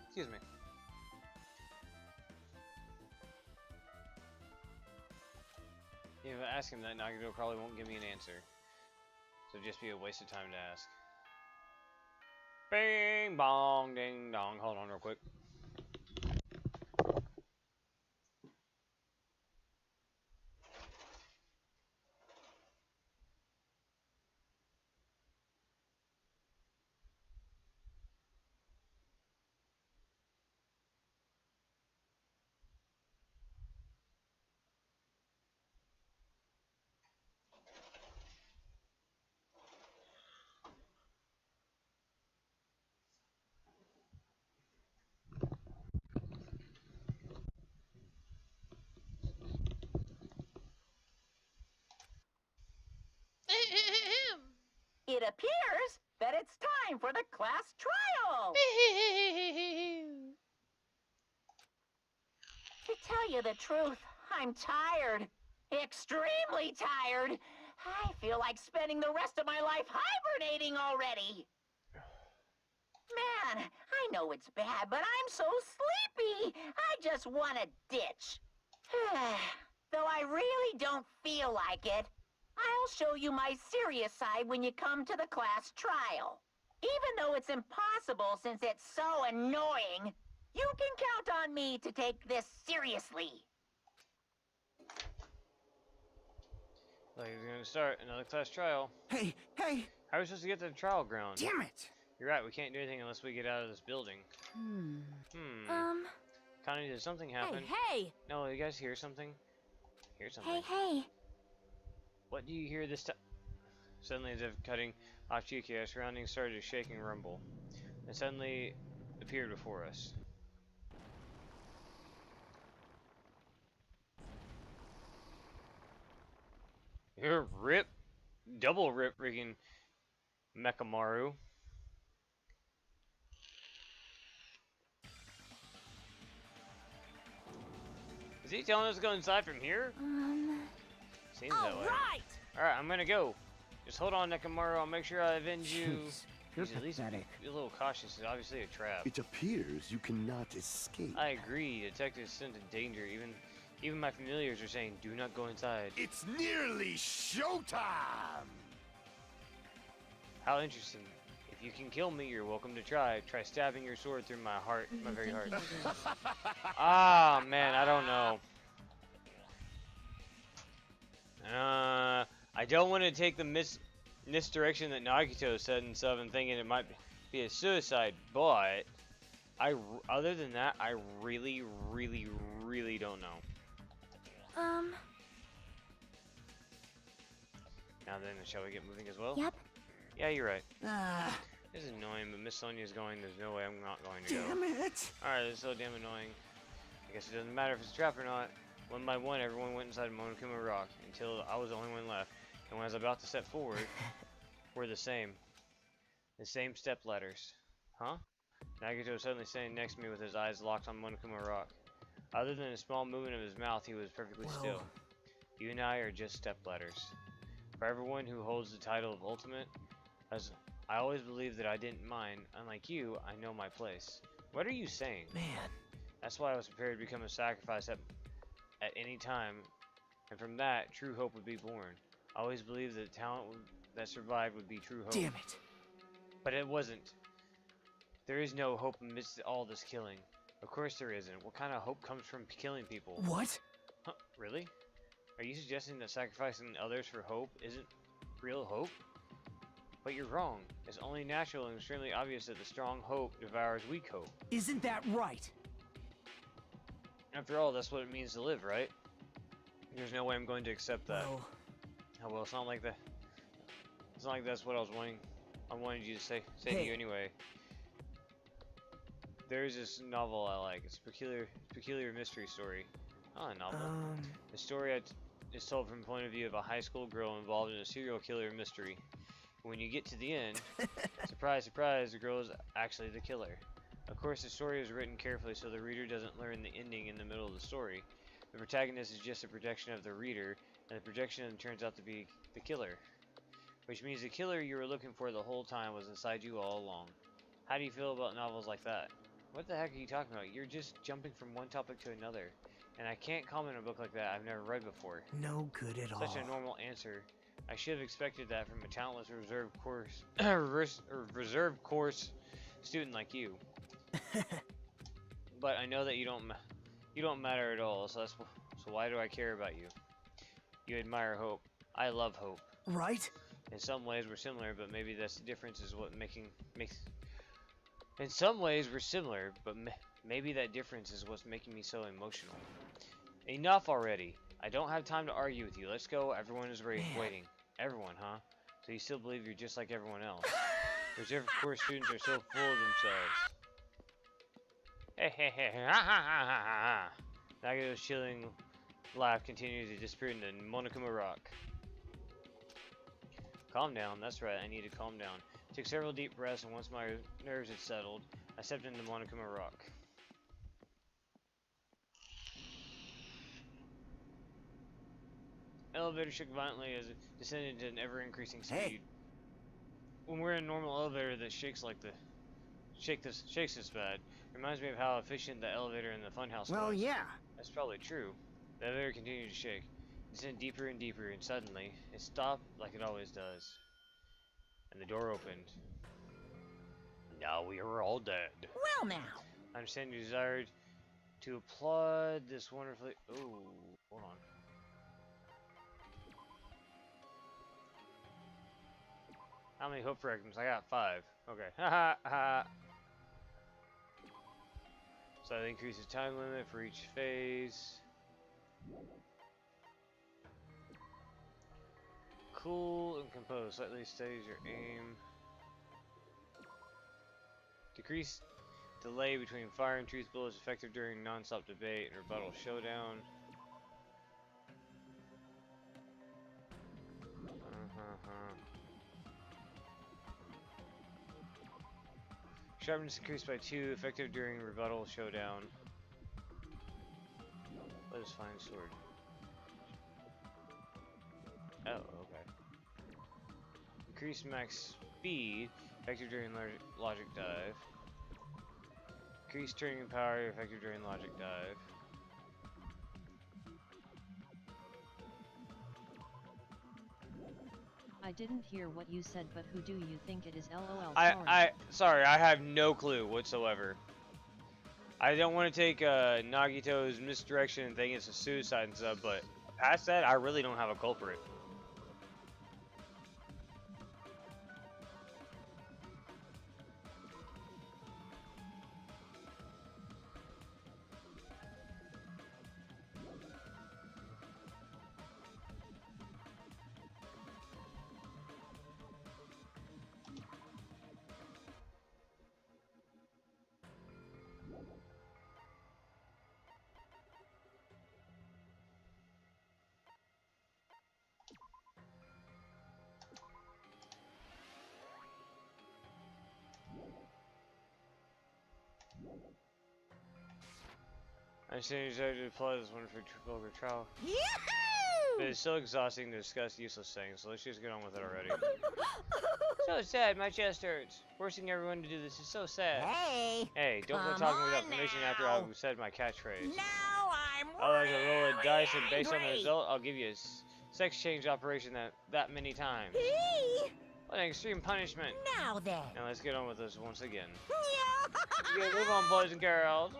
Excuse me. If I ask him that, Nagito probably won't give me an answer. So it'd just be a waste of time to ask. Bing bong ding dong. Hold on real quick. It appears that it's time for the class trial. To tell you the truth, I'm tired. Extremely tired. I feel like spending the rest of my life hibernating already. Man, I know it's bad, but I'm so sleepy. I just want to ditch. Though I really don't feel like it. I'll show you my serious side when you come to the class trial. Even though it's impossible since it's so annoying, you can count on me to take this seriously. Like he's gonna start another class trial. Hey, hey! How are we supposed to get to the trial ground? Damn it! You're right, we can't do anything unless we get out of this building. Connie, did something happen? Hey! No, you guys hear something? Hear something? Hey. What do you hear this time? Suddenly, as if cutting off Chiki, our surroundings started to shake and rumble, and suddenly appeared before us. You're rip, double rip, freaking Mechamaru. Is he telling us to go inside from here? Seems that way. Alright, I'm gonna go. Just hold on, Nekomaru. I'll make sure I avenge you. Jeez, you're He's at least pathetic. be a little cautious. It's obviously a trap. It appears you cannot escape. I agree. Detectives sent in danger. Even my familiars are saying, do not go inside. It's nearly showtime! How interesting. If you can kill me, you're welcome to try. Try stabbing your sword through my heart, my very heart. Ah, man, I don't know. I don't want to take the misdirection that Nagito said and stuff and thinking it might be a suicide, but other than that, I really, really, really don't know. Now then, shall we get moving as well? Yep. Yeah, you're right. This is annoying, but Miss Sonia's going. There's no way I'm not going to go. Damn it! Alright, this is so damn annoying. I guess it doesn't matter if it's a trap or not. One by one, everyone went inside Monokuma Rock until I was the only one left. And when I was about to step forward, we're the same. The same step ladders. Huh? Nagito was suddenly standing next to me with his eyes locked on Monokuma Rock. Other than a small movement of his mouth, he was perfectly still. You and I are just step ladders. For everyone who holds the title of Ultimate, as I always believed that I didn't mind. Unlike you, I know my place. What are you saying? Man. That's why I was prepared to become a sacrifice at any time, and from that, true hope would be born. I always believed that talent that survived would be true hope. Damn it. But it wasn't. There is no hope amidst all this killing. Of course there isn't. What kind of hope comes from killing people? What? Huh, really? Are you suggesting that sacrificing others for hope isn't real hope? But you're wrong. It's only natural and extremely obvious that the strong hope devours weak hope. Isn't that right? After all, that's what it means to live, right? There's no way I'm going to accept that. Well, Oh well, it's not like that. It's not like that's what I wanted you to say to you anyway. There's this novel I like. It's a peculiar mystery story. Oh, a novel. The story is told from the point of view of a high school girl involved in a serial killer mystery. When you get to the end, surprise, surprise, the girl is actually the killer. Of course, the story is written carefully so the reader doesn't learn the ending in the middle of the story. The protagonist is just a projection of the reader, and the projection turns out to be the killer. Which means the killer you were looking for the whole time was inside you all along. How do you feel about novels like that? What the heck are you talking about? You're just jumping from one topic to another. And I can't comment on a book like that I've never read before. no good at all. Such a normal answer. I should have expected that from a talentless reserve course student like you. But I know that you don't matter at all. So why do I care about you? You admire hope. I love hope. Right? In some ways we're similar, but maybe that's the difference is what makes. In some ways we're similar, but maybe that difference is what's making me so emotional. Enough already. I don't have time to argue with you. Let's go. Everyone is waiting. Everyone, huh? So you still believe you're just like everyone else? Reserve Corps students are so full of themselves. Hey, hey, hey, ha ha ha ha ha. Nagito's chilling laugh continues to disappear into Monokuma Rock. Calm down. That's right. I need to calm down. Took several deep breaths, and once my nerves had settled, I stepped into Monokuma Rock. Elevator shook violently as it descended to an ever-increasing speed. Hey. When we're in a normal elevator that shakes this bad, reminds me of how efficient the elevator in the funhouse was. yeah. That's probably true. The elevator continued to shake. It descended deeper and deeper, and suddenly, it stopped like it always does. And the door opened. Now we are all dead. Well now. I understand you desired to applaud this wonderfully. Oh, hold on. How many hope fragments? I got 5. Okay. Ha ha. So that increases time limit for each phase. Cool and compose. Slightly steadies your aim. Decrease delay between fire and truth bullets effective during non-stop debate and rebuttal showdown. Sharpness increased by 2, effective during rebuttal showdown. Let us find sword. Oh, okay. Increase max speed, effective during logic dive. Increase turning power, effective during logic dive. I didn't hear what you said, but who do you think it is? LOL. Sorry, I have no clue whatsoever. I don't want to take Nagito's misdirection and think it's a suicide and stuff, but Past that, I really don't have a culprit. I understand you decided to apply this one for vulgar trial. But it's so exhausting to discuss useless things, so let's just get on with it already. So sad, my chest hurts. Forcing everyone to do this is so sad. Hey, don't go talking without permission after I've said my catchphrase. Now I'm I'll like to roll a dice, and based on the angry. result, I'll give you a sex change operation that many times. What an extreme punishment. Now then. Now let's get on with this once again. Yeah, move on, boys and girls.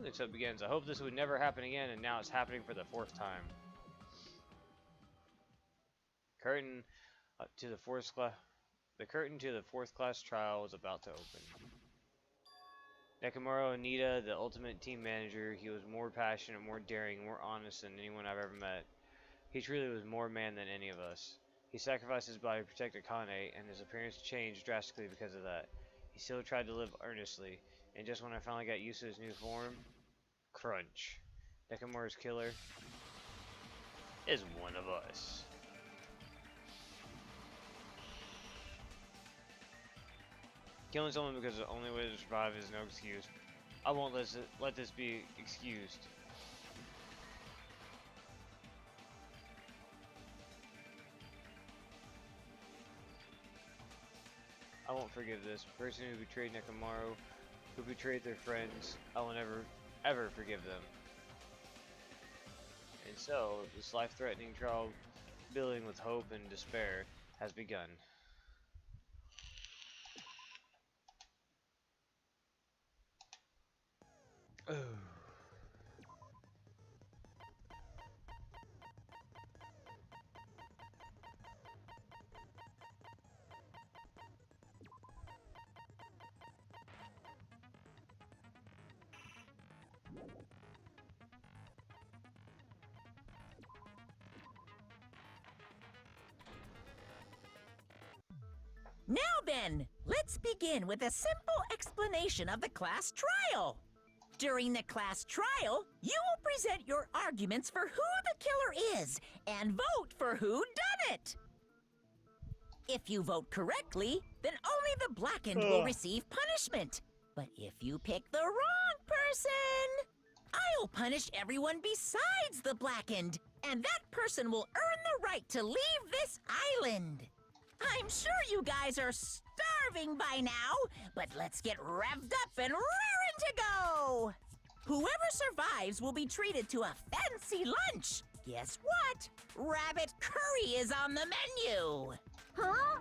And so it begins. I hope this would never happen again, and now it's happening for the 4th time. Curtain to the 4th class. The curtain to the 4th class trial is about to open. Nekomaru Onita, the ultimate team manager, he was more passionate, more daring, more honest than anyone I've ever met. He truly was more man than any of us. He sacrificed his body to protect Akane, and his appearance changed drastically because of that. He still tried to live earnestly, and just when I finally got used to his new form, crunch. Nekomaru's killer is one of us. Killing someone because the only way to survive is no excuse. I won't let this be excused. I won't forgive this person who betrayed Nekomaru, who betrayed their friends. I will never, ever forgive them. And so, this life-threatening trial, building with hope and despair, has begun. Oh. Now then, let's begin with a simple explanation of the class trial. During the class trial, you will present your arguments for who the killer is and vote for who done it. If you vote correctly, then only the blackened will receive punishment. But if you pick the wrong person, I'll punish everyone besides the blackened, and that person will earn the right to leave this island. I'm sure you guys are starving by now, but let's get revved up and raring to go! Whoever survives will be treated to a fancy lunch. Guess what? Rabbit curry is on the menu. Huh?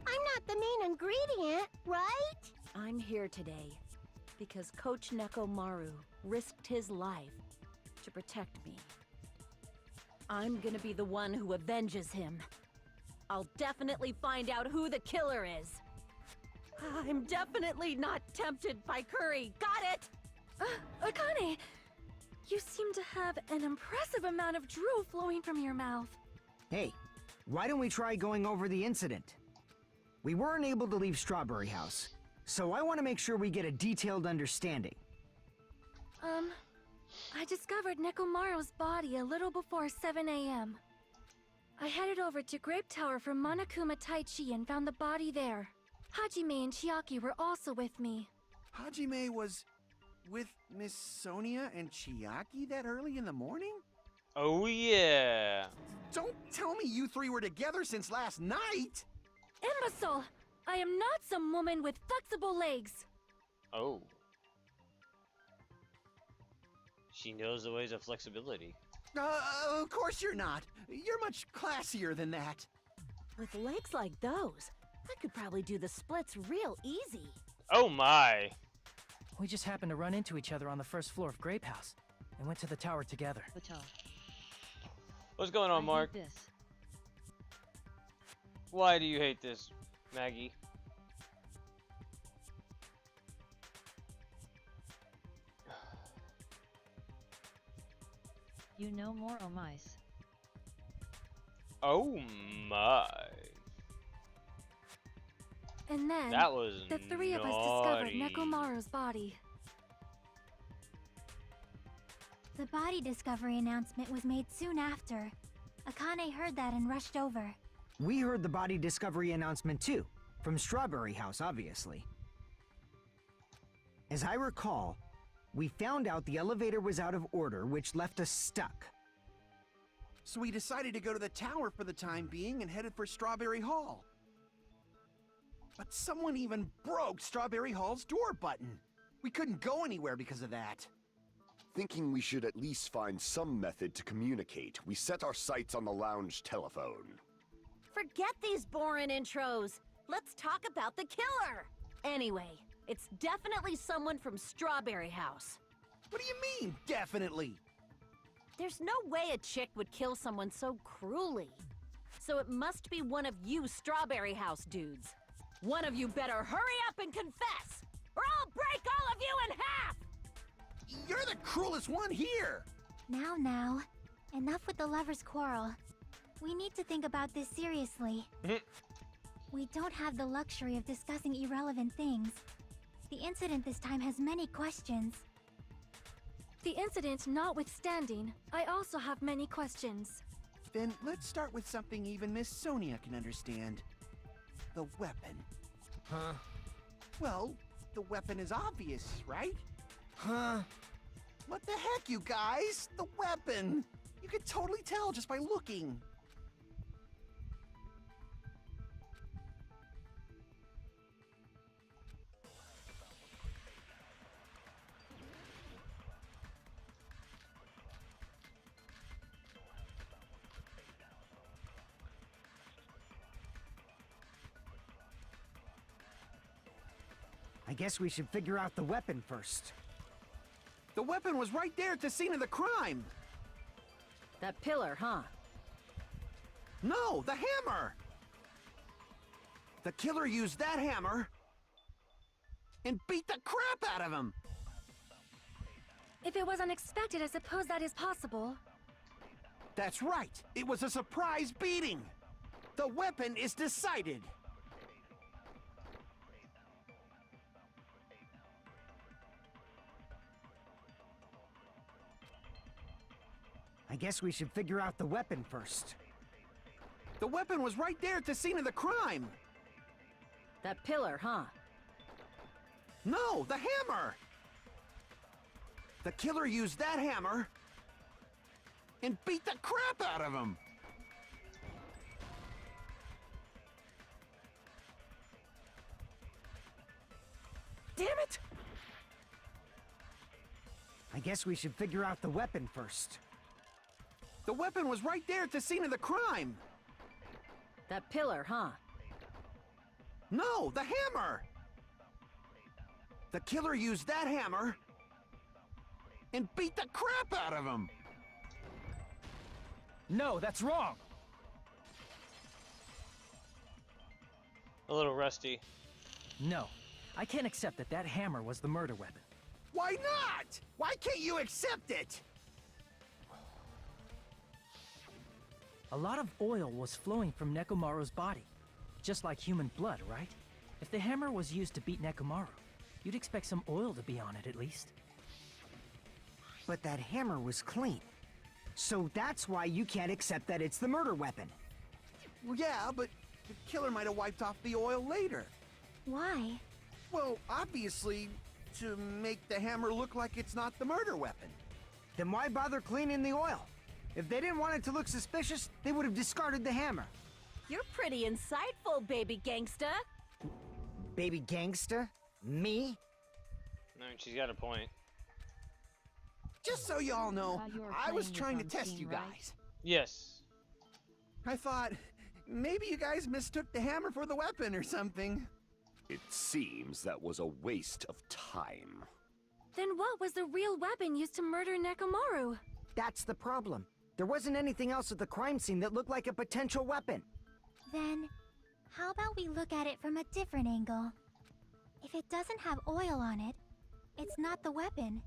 I'm not the main ingredient, right? I'm here today because Coach Nekomaru risked his life to protect me. I'm gonna be the one who avenges him. I'll definitely find out who the killer is. I'm definitely not tempted by curry. Got it? Akane, you seem to have an impressive amount of drool flowing from your mouth. Hey, why don't we try going over the incident? We weren't able to leave Strawberry House, so I want to make sure we get a detailed understanding. I discovered Nekomaru's body a little before 7 a.m. I headed over to Grape Tower from Monokuma Taichi and found the body there. Hajime and Chiaki were also with me. Hajime was with Miss Sonia and Chiaki that early in the morning? Oh yeah! Don't tell me you three were together since last night! Imbecile! I am not some woman with flexible legs. Oh. She knows the ways of flexibility. Of course you're not. You're much classier than that. With legs like those, I could probably do the splits real easy. Oh my! We just happened to run into each other on the first floor of Grape House. and went to the tower together. Bato. What's going I on, hate Mark? this. Why do you hate this, Maggie? You know more, oh mice. Oh my. And then, That was the three of us discovered naughty. Nekomaru's body. The body discovery announcement was made soon after. Akane heard that and rushed over. We heard the body discovery announcement too, from Strawberry House, obviously. As I recall, we found out the elevator was out of order, which left us stuck. So we decided to go to the tower for the time being and headed for Strawberry Hall. But someone even broke Strawberry Hall's door button. We couldn't go anywhere because of that. Thinking we should at least find some method to communicate, we set our sights on the lounge telephone. Forget these boring intros. Let's talk about the killer. Anyway, it's definitely someone from Strawberry House. What do you mean, definitely? There's no way a chick would kill someone so cruelly. So it must be one of you Strawberry House dudes. One of you better hurry up and confess, or I'll break all of you in half! You're the cruelest one here! Now, enough with the lovers' quarrel. We need to think about this seriously. We don't have the luxury of discussing irrelevant things. The incident this time has many questions. The incident notwithstanding, I also have many questions. Then let's start with something even Miss Sonia can understand. The weapon. Huh? Well, the weapon is obvious, right? Huh? What the heck, you guys? The weapon! You could totally tell just by looking. I guess we should figure out the weapon first. The weapon was right there at the scene of the crime! That pillar, huh? No, the hammer! The killer used that hammer and beat the crap out of him! If it was unexpected, I suppose that is possible. That's right! It was a surprise beating! The weapon is decided! I guess we should figure out the weapon first. The weapon was right there at the scene of the crime! That pillar, huh? No, the hammer! The killer used that hammer and beat the crap out of him! Damn it! I guess we should figure out the weapon first. The weapon was right there at the scene of the crime! That pillar, huh? No, the hammer! The killer used that hammer and beat the crap out of him! No, that's wrong! A little rusty. No, I can't accept that that hammer was the murder weapon. Why not? Why can't you accept it? A lot of oil was flowing from Nekomaru's body. Just like human blood, right? If the hammer was used to beat Nekomaru, you'd expect some oil to be on it at least. But that hammer was clean. So that's why you can't accept that it's the murder weapon. Well, yeah, but the killer might have wiped off the oil later. Why? Well, obviously, to make the hammer look like it's not the murder weapon. Then why bother cleaning the oil? If they didn't want it to look suspicious, they would have discarded the hammer. You're pretty insightful, baby gangsta. Baby gangsta? Me? No, she's got a point. Just so y'all know, While you were I was playing trying to this on test Steam, you right? guys. Yes. I thought, maybe you guys mistook the hammer for the weapon or something. It seems that was a waste of time. Then what was the real weapon used to murder Nekomaru? That's the problem. There wasn't anything else at the crime scene that looked like a potential weapon. Then, how about we look at it from a different angle? If it doesn't have oil on it, it's not the weapon.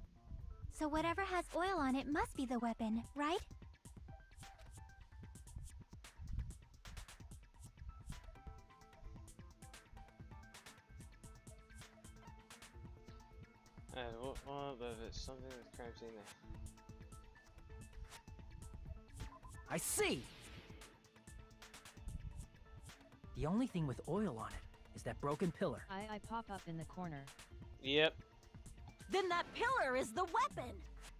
So whatever has oil on it must be the weapon, right? Well, but if it's something with crime scene there. I see! The only thing with oil on it is that broken pillar. I pop up in the corner. Yep. Then that pillar is the weapon!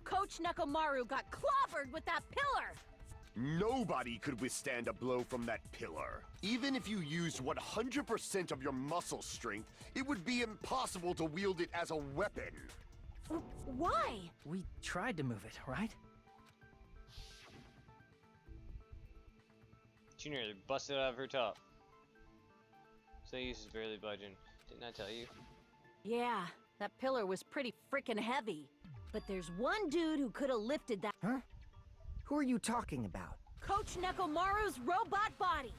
Coach Nekomaru got clobbered with that pillar! Nobody could withstand a blow from that pillar. Even if you used 100% of your muscle strength, it would be impossible to wield it as a weapon. Why? We tried to move it, right? She nearly busted out of her top. Sayus is barely budging. Didn't I tell you? Yeah, that pillar was pretty freaking heavy. But there's one dude who could have lifted that. Huh? Who are you talking about? Coach Nekomaru's robot body!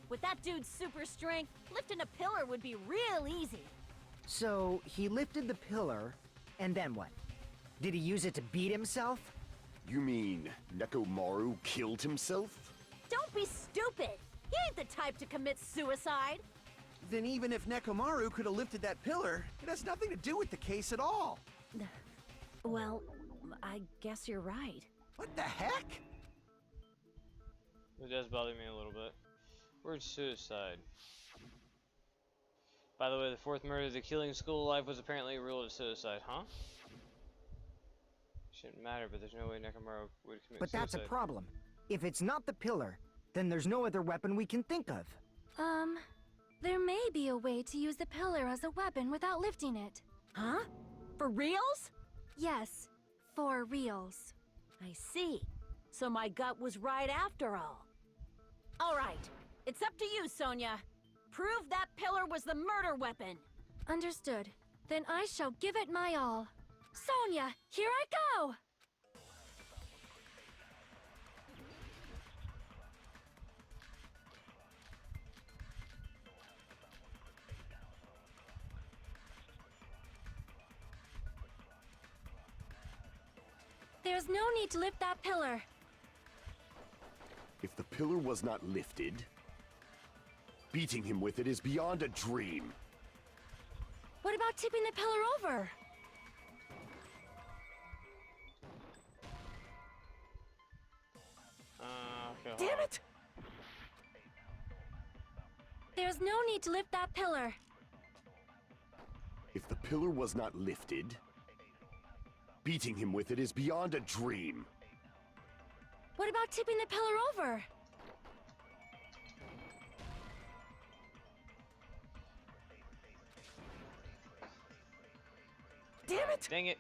With that dude's super strength, lifting a pillar would be real easy. So, he lifted the pillar, and then what? Did he use it to beat himself? You mean Nekomaru killed himself? Don't be stupid! He ain't the type to commit suicide! Then even if Nekomaru could have lifted that pillar, it has nothing to do with the case at all. Well, I guess you're right. What the heck? It does bother me a little bit. Word suicide. By the way, the fourth murder, the killing school life, was apparently ruled as suicide, huh? Shouldn't matter, but there's no way Nekomaru would commit But suicide. that's a problem. If it's not the pillar, then there's no other weapon we can think of. There may be a way to use the pillar as a weapon without lifting it. Huh? For reals? Yes, for reals. I see. So my gut was right after all. Alright, it's up to you, Sonia. Prove that pillar was the murder weapon. Understood. Then I shall give it my all. Sonia, here I go! There's no need to lift that pillar. If the pillar was not lifted, beating him with it is beyond a dream. What about tipping the pillar over? Okay, Damn it! There's no need to lift that pillar. If the pillar was not lifted, beating him with it is beyond a dream. What about tipping the pillar over? Damn it! Dang it.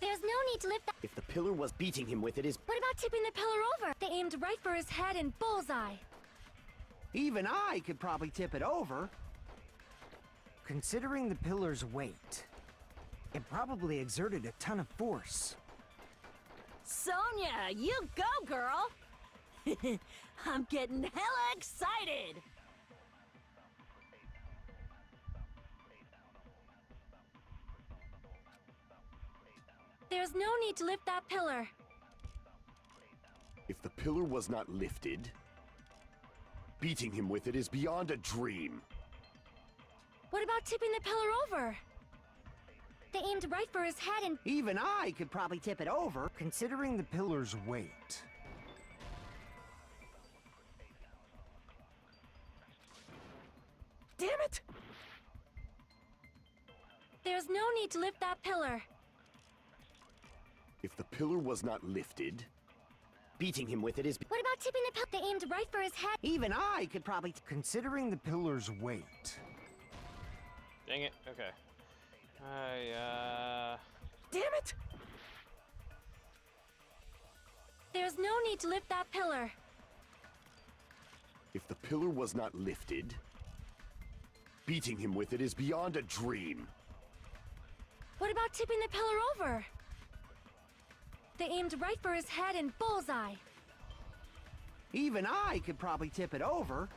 There's no need to lift that. If the pillar was beating him with it is... What about tipping the pillar over? They aimed right for his head and bullseye. Even I could probably tip it over. Considering the pillar's weight, it probably exerted a ton of force. Sonia, you go, girl! I'm getting hella excited! There's no need to lift that pillar. If the pillar was not lifted, beating him with it is beyond a dream. What about tipping the pillar over? They aimed right for his head and... Even I could probably tip it over. Considering the pillar's weight, Damn it! There's no need to lift that pillar. If the pillar was not lifted, beating him with it is... What about tipping the pillar? They aimed right for his head. Even I could probably... considering the pillar's weight, Dang it. Okay. Damn it! There's no need to lift that pillar. If the pillar was not lifted, beating him with it is beyond a dream. What about tipping the pillar over? They aimed right for his head and bullseye. Even I could probably tip it over.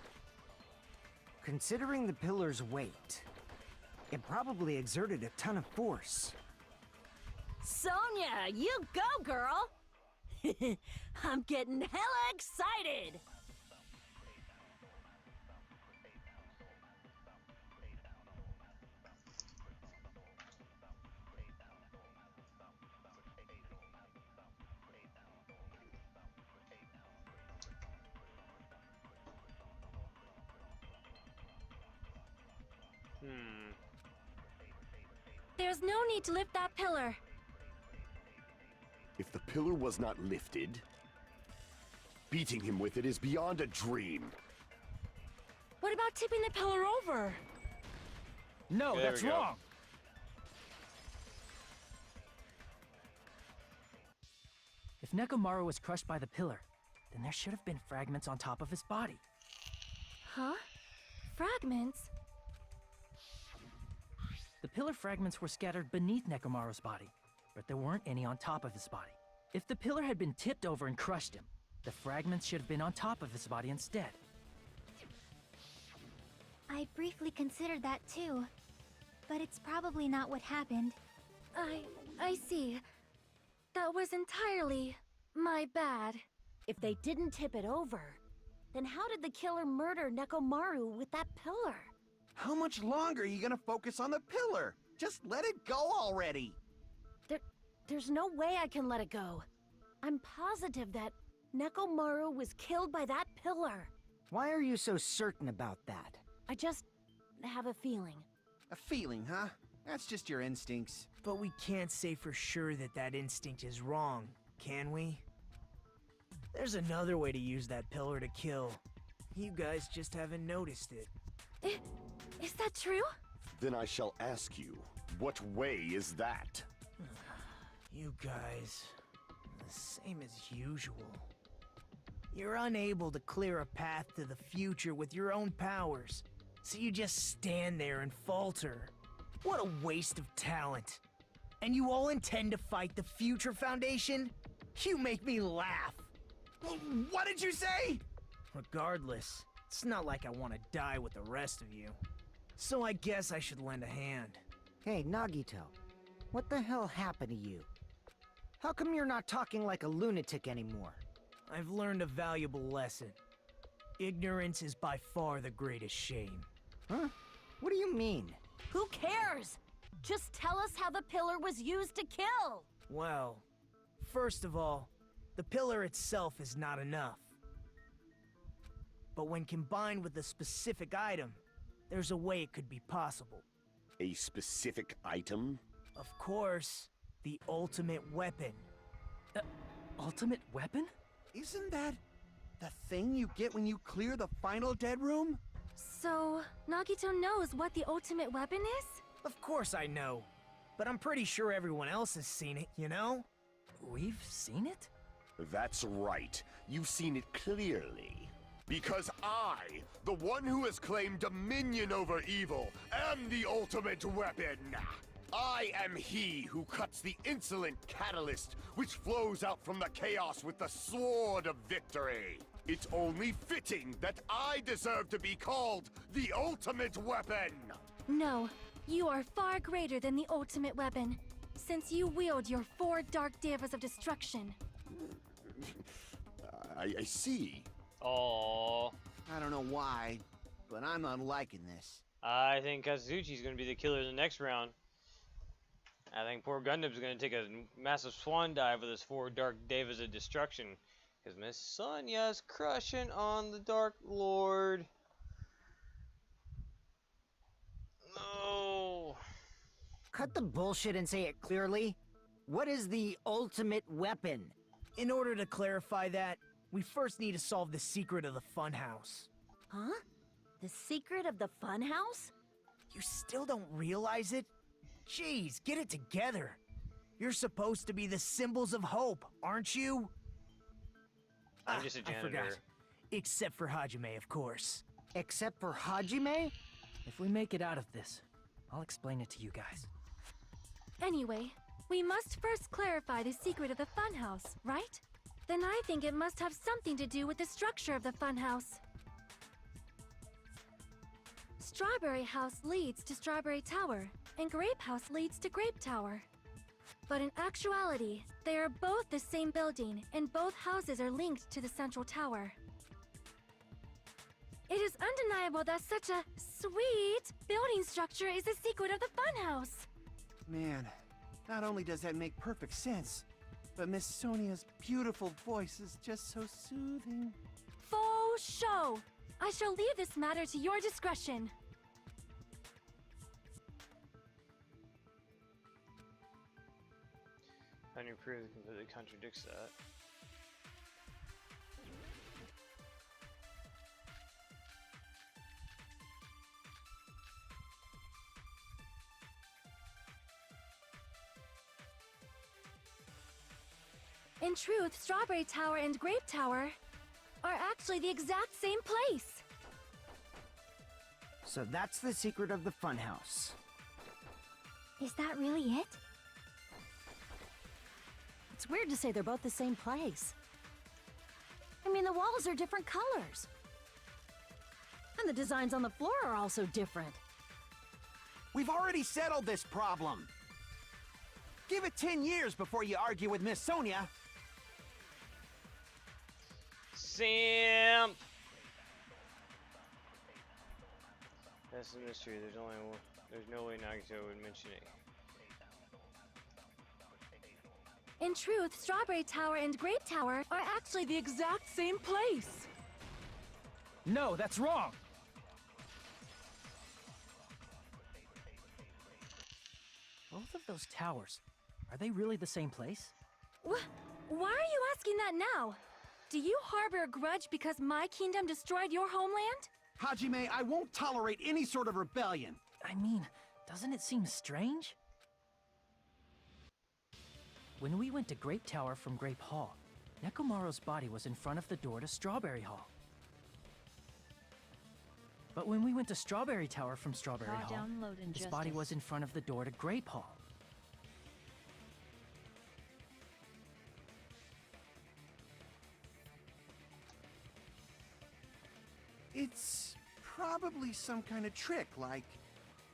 Considering the pillar's weight, it probably exerted a ton of force. Sonia, you go, girl! I'm getting hella excited! There's no need to lift that pillar. If the pillar was not lifted, beating him with it is beyond a dream. What about tipping the pillar over? No, There that's we go. wrong. If Nekomaru was crushed by the pillar, then there should have been fragments on top of his body. Huh? Fragments? The pillar fragments were scattered beneath Nekomaru's body, but there weren't any on top of his body. If the pillar had been tipped over and crushed him, the fragments should have been on top of his body instead. I briefly considered that too. But it's probably not what happened. I see. That was entirely my bad. If they didn't tip it over, then how did the killer murder Nekomaru with that pillar? How much longer are you gonna focus on the pillar? Just let it go already! There's no way I can let it go. I'm positive that Nekomaru was killed by that pillar. Why are you so certain about that? I just have a feeling. A feeling, huh? That's just your instincts. But we can't say for sure that that instinct is wrong, can we? There's another way to use that pillar to kill. You guys just haven't noticed it. Is that true? Then I shall ask you, what way is that? You guys, the same as usual. You're unable to clear a path to the future with your own powers, so you just stand there and falter. What a waste of talent. And you all intend to fight the Future Foundation? You make me laugh. What did you say? Regardless, it's not like I want to die with the rest of you. So I guess I should lend a hand. Hey, Nagito, what the hell happened to you? How come you're not talking like a lunatic anymore? I've learned a valuable lesson. Ignorance is by far the greatest shame. Huh? What do you mean? Who cares? Just tell us how the pillar was used to kill! Well, first of all, the pillar itself is not enough. But when combined with a specific item, there's a way it could be possible. A specific item? Of course, the ultimate weapon. Ultimate weapon? Isn't that the thing you get when you clear the final dead room? So, Nagito knows what the ultimate weapon is? Of course I know, but I'm pretty sure everyone else has seen it, you know? We've seen it? That's right. You've seen it clearly. Because I, the one who has claimed dominion over evil, am the ultimate weapon. I am he who cuts the insolent catalyst which flows out from the chaos with the sword of victory. It's only fitting that I deserve to be called the ultimate weapon. No, you are far greater than the ultimate weapon, since you wield your 4 dark devas of destruction. I see. Aww. I don't know why, but I'm not liking this. I think Kazuchi's gonna be the killer in the next round. I think poor Gundam's gonna take a massive swan dive with his 4 dark devas of destruction. Because Miss Sonya's crushing on the Dark Lord. No. Cut the bullshit and say it clearly. What is the ultimate weapon? In order to clarify that, we first need to solve the secret of the funhouse. Huh? The secret of the funhouse? You still don't realize it? Jeez, get it together. You're supposed to be the symbols of hope, aren't you? I'm just a I forgot. janitor. Except for Hajime, of course. Except for Hajime? If we make it out of this, I'll explain it to you guys. Anyway, we must first clarify the secret of the funhouse, right? Then I think it must have something to do with the structure of the funhouse. Strawberry House leads to Strawberry Tower, and Grape House leads to Grape Tower. But in actuality, they are both the same building, and both houses are linked to the central tower. It is undeniable that such a sweet building structure is the secret of the funhouse. Man, not only does that make perfect sense, but Miss Sonia's beautiful voice is just so soothing. Faux show! I shall leave this matter to your discretion. And your proof completely contradicts that. In truth, Strawberry Tower and Grape Tower are actually the exact same place. So that's the secret of the funhouse. Is that really it? It's weird to say they're both the same place. I mean, the walls are different colors. And the designs on the floor are also different. We've already settled this problem. Give it 10 years before you argue with Miss Sonia. Simp! That's the mystery. There's no way Nagito would mention it. In truth, Strawberry Tower and Grape Tower are actually the exact same place. No, that's wrong! Both of those towers, are they really the same place? Why are you asking that now? Do you harbor a grudge because my kingdom destroyed your homeland? Hajime, I won't tolerate any sort of rebellion. I mean, doesn't it seem strange? When we went to Grape Tower from Grape Hall, Nekomaru's body was in front of the door to Strawberry Hall. But when we went to Strawberry Tower from Strawberry Hall, Download his Injustice. body was in front of the door to Grape Hall. It's probably some kind of trick, like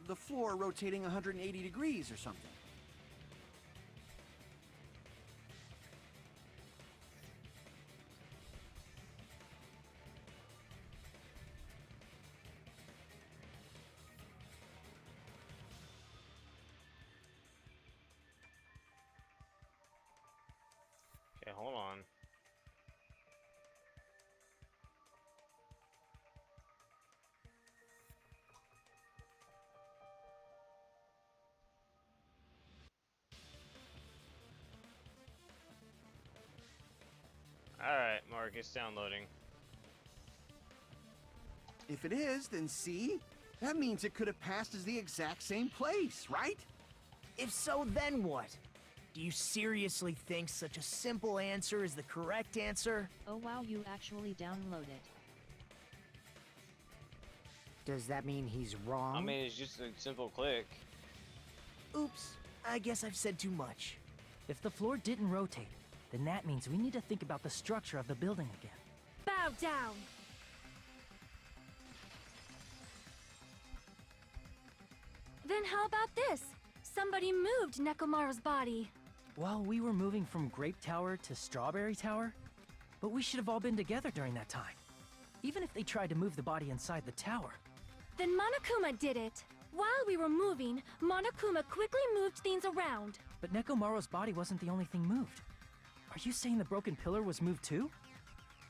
the floor rotating 180 degrees or something. Okay, hold on. Alright, Mark, it's downloading. If it is, then see? That means it could have passed as the exact same place, right? If so, then what? Do you seriously think such a simple answer is the correct answer? Oh wow, you actually downloaded. Does that mean he's wrong? I mean, it's just a simple click. Oops, I guess I've said too much. If the floor didn't rotate, then that means we need to think about the structure of the building again. Bow down! Then how about this? Somebody moved Nekomaru's body. Well, we were moving from Grape Tower to Strawberry Tower, but we should have all been together during that time. Even if they tried to move the body inside the tower. Then Monokuma did it. While we were moving, Monokuma quickly moved things around. But Nekomaru's body wasn't the only thing moved. Are you saying the broken pillar was moved too?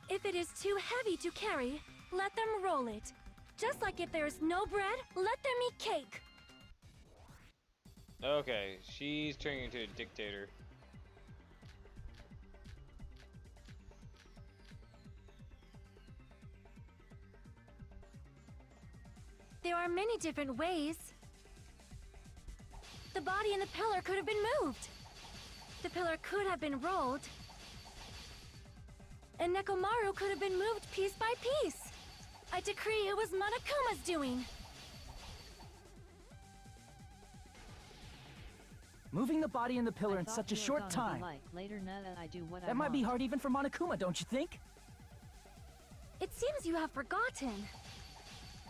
If it is too heavy to carry, let them roll it. Just like if there is no bread, let them eat cake. Okay, she's turning into a dictator. There are many different ways. The body and the pillar could have been moved. The pillar could have been rolled. And Nekomaru could have been moved piece by piece. I decree it was Monokuma's doing. Moving the body and the pillar in such a short time. Later now that I do what I That might be want. hard even for Monokuma, don't you think? It seems you have forgotten.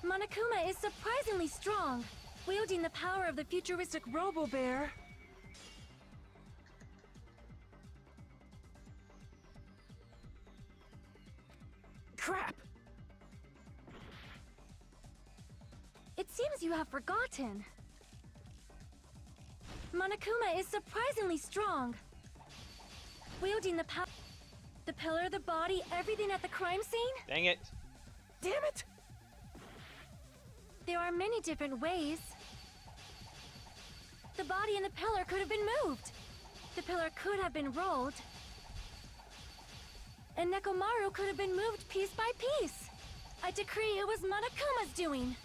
Monokuma is surprisingly strong, wielding the power of the futuristic Robo-Bear. Crap! It seems you have forgotten. Monokuma is surprisingly strong, wielding the power... The pillar, the body, everything at the crime scene? Dang it. Damn it! There are many different ways. The body and the pillar could have been moved. The pillar could have been rolled. And Nekomaru could have been moved piece by piece. I decree it was Monokuma's doing.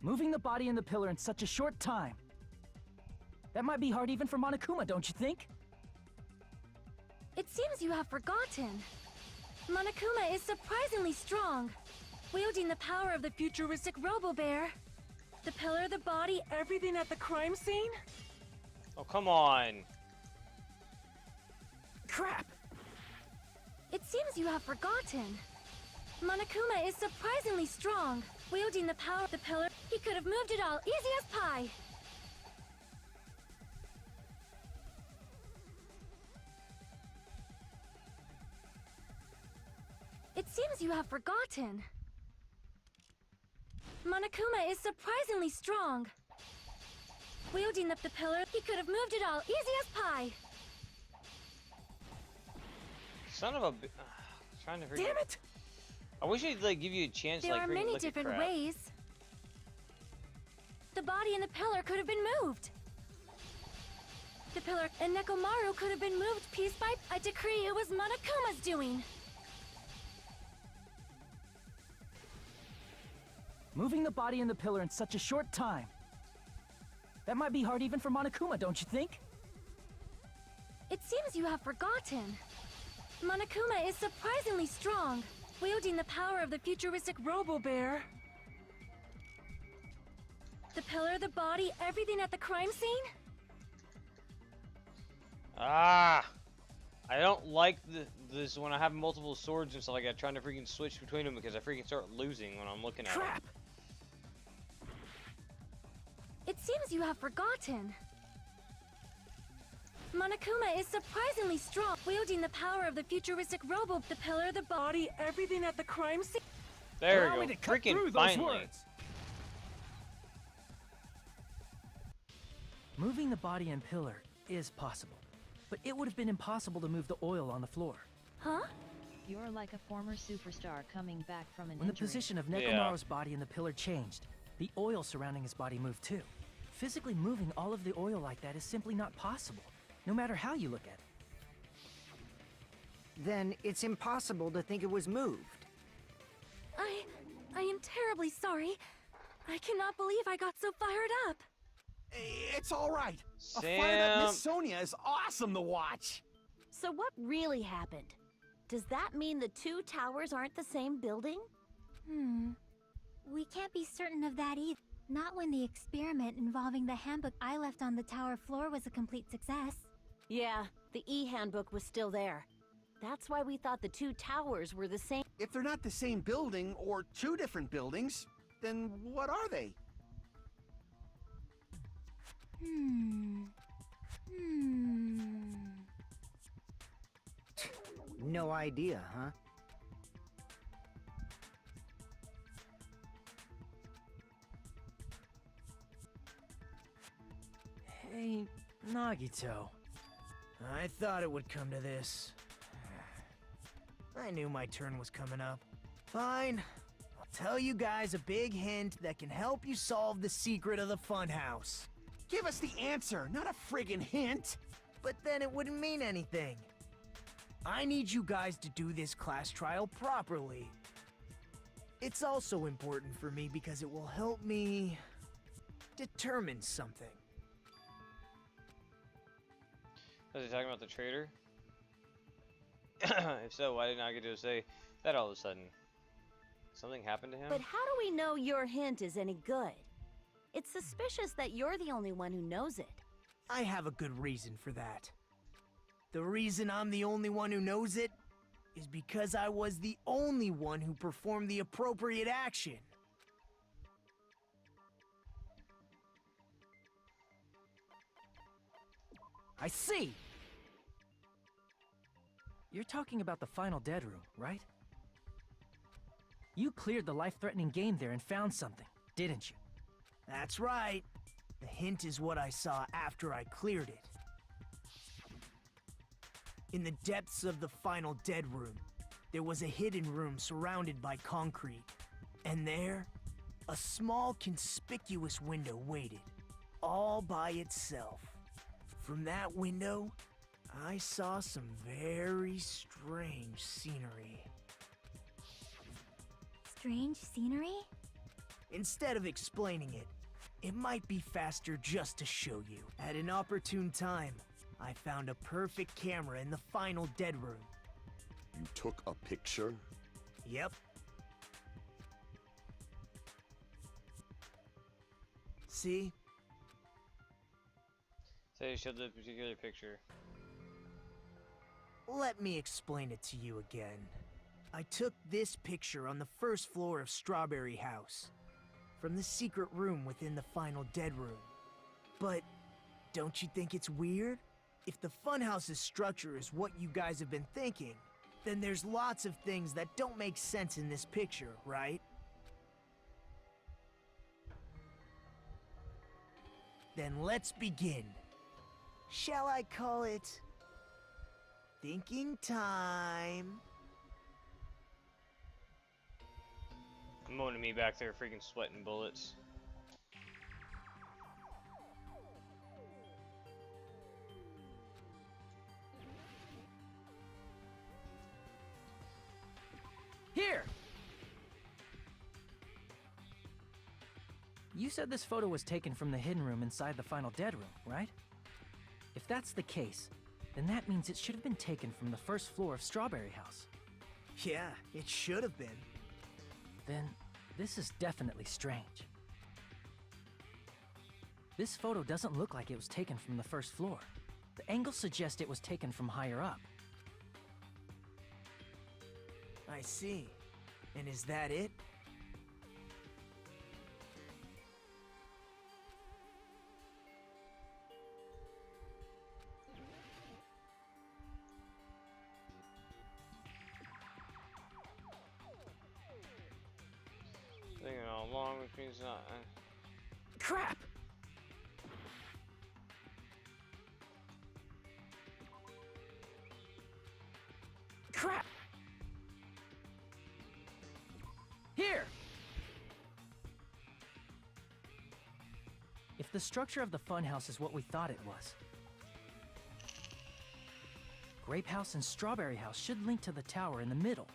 Moving the body and the pillar in such a short time. That might be hard even for Monokuma, don't you think? It seems you have forgotten. Monokuma is surprisingly strong, wielding the power of the futuristic Robo-Bear. The pillar, the body, everything at the crime scene? Oh, come on. Crap! It seems you have forgotten. Monokuma is surprisingly strong, wielding the power of the pillar. He could have moved it all easy as pie. It seems you have forgotten. Monokuma is surprisingly strong, wielding the pillar. He could have moved it all easy as pie. Son of a trying to forget. Damn it! I wish I'd like give you a chance to There like are many look at different crap. ways. The body and the pillar could have been moved. The pillar and Nekomaru could have been moved piece by... I decree it was Monokuma's doing. Moving the body and the pillar in such a short time. That might be hard even for Monokuma, don't you think? It seems you have forgotten. Monokuma is surprisingly strong, wielding the power of the futuristic Robo-Bear. The pillar, the body, everything at the crime scene? Ah! I don't like this when I have multiple swords and stuff like that, trying to freaking switch between them because I freaking start losing when I'm looking at them. Crap! It seems you have forgotten. Monokuma is surprisingly strong, wielding the power of the futuristic Robo. The pillar, the body, everything at the crime scene. There Allow we me go. to cut Freaking through those finally. words. Moving the body and pillar is possible, but it would have been impossible to move the oil on the floor. Huh? You're like a former superstar coming back from an When the injury. position of Yeah. Nekomaru's body and the pillar changed, the oil surrounding his body moved too. Physically moving all of the oil like that is simply not possible, no matter how you look at it. Then it's impossible to think it was moved. I am terribly sorry. I cannot believe I got so fired up. It's all right. A fired up Sam. Miss Sonia is awesome to watch. So what really happened? Does that mean the two towers aren't the same building? We can't be certain of that either. Not when the experiment involving the handbook I left on the tower floor was a complete success. Yeah, the e-handbook was still there. That's why we thought the two towers were the same. If they're not the same building or two different buildings, then what are they? No idea, huh? Hey, Nagito. I thought it would come to this. I knew my turn was coming up. Fine. I'll tell you guys a big hint that can help you solve the secret of the funhouse. Give us the answer, not a friggin' hint. But then it wouldn't mean anything. I need you guys to do this class trial properly. It's also important for me because it will help me determine something. Was he talking about the traitor? If so, why didn't I get to say that all of a sudden? Something happened to him? But how do we know your hint is any good? It's suspicious that you're the only one who knows it. I have a good reason for that. The reason I'm the only one who knows it is because I was the only one who performed the appropriate action. I see! You're talking about the final dead room, right? You cleared the life-threatening game there and found something, didn't you? That's right. The hint is what I saw after I cleared it. In the depths of the final dead room, there was a hidden room surrounded by concrete. And there, a small conspicuous window waited, all by itself. From that window, I saw some very strange scenery. Strange scenery? Instead of explaining it, it might be faster just to show you. At an opportune time, I found a perfect camera in the final dead room. You took a picture? Yep. See? So you showed the particular picture. Let me explain it to you again. I took this picture on the first floor of Strawberry House, from the secret room within the final dead room. But don't you think it's weird? If the funhouse's structure is what you guys have been thinking, then there's lots of things that don't make sense in this picture, right? Then let's begin. Shall I call it thinking time? Moaning me back there, freaking sweating bullets. Here! You said this photo was taken from the hidden room inside the final dead room, right? If that's the case, then that means it should have been taken from the first floor of Strawberry House. Yeah, it should have been. Then, this is definitely strange. This photo doesn't look like it was taken from the first floor. The angles suggest it was taken from higher up. I see. And is that it? Thinking all along, which means not. Crap! Crap! Here! If the structure of the funhouse is what we thought it was, Grape House and Strawberry House should link to the tower in the middle.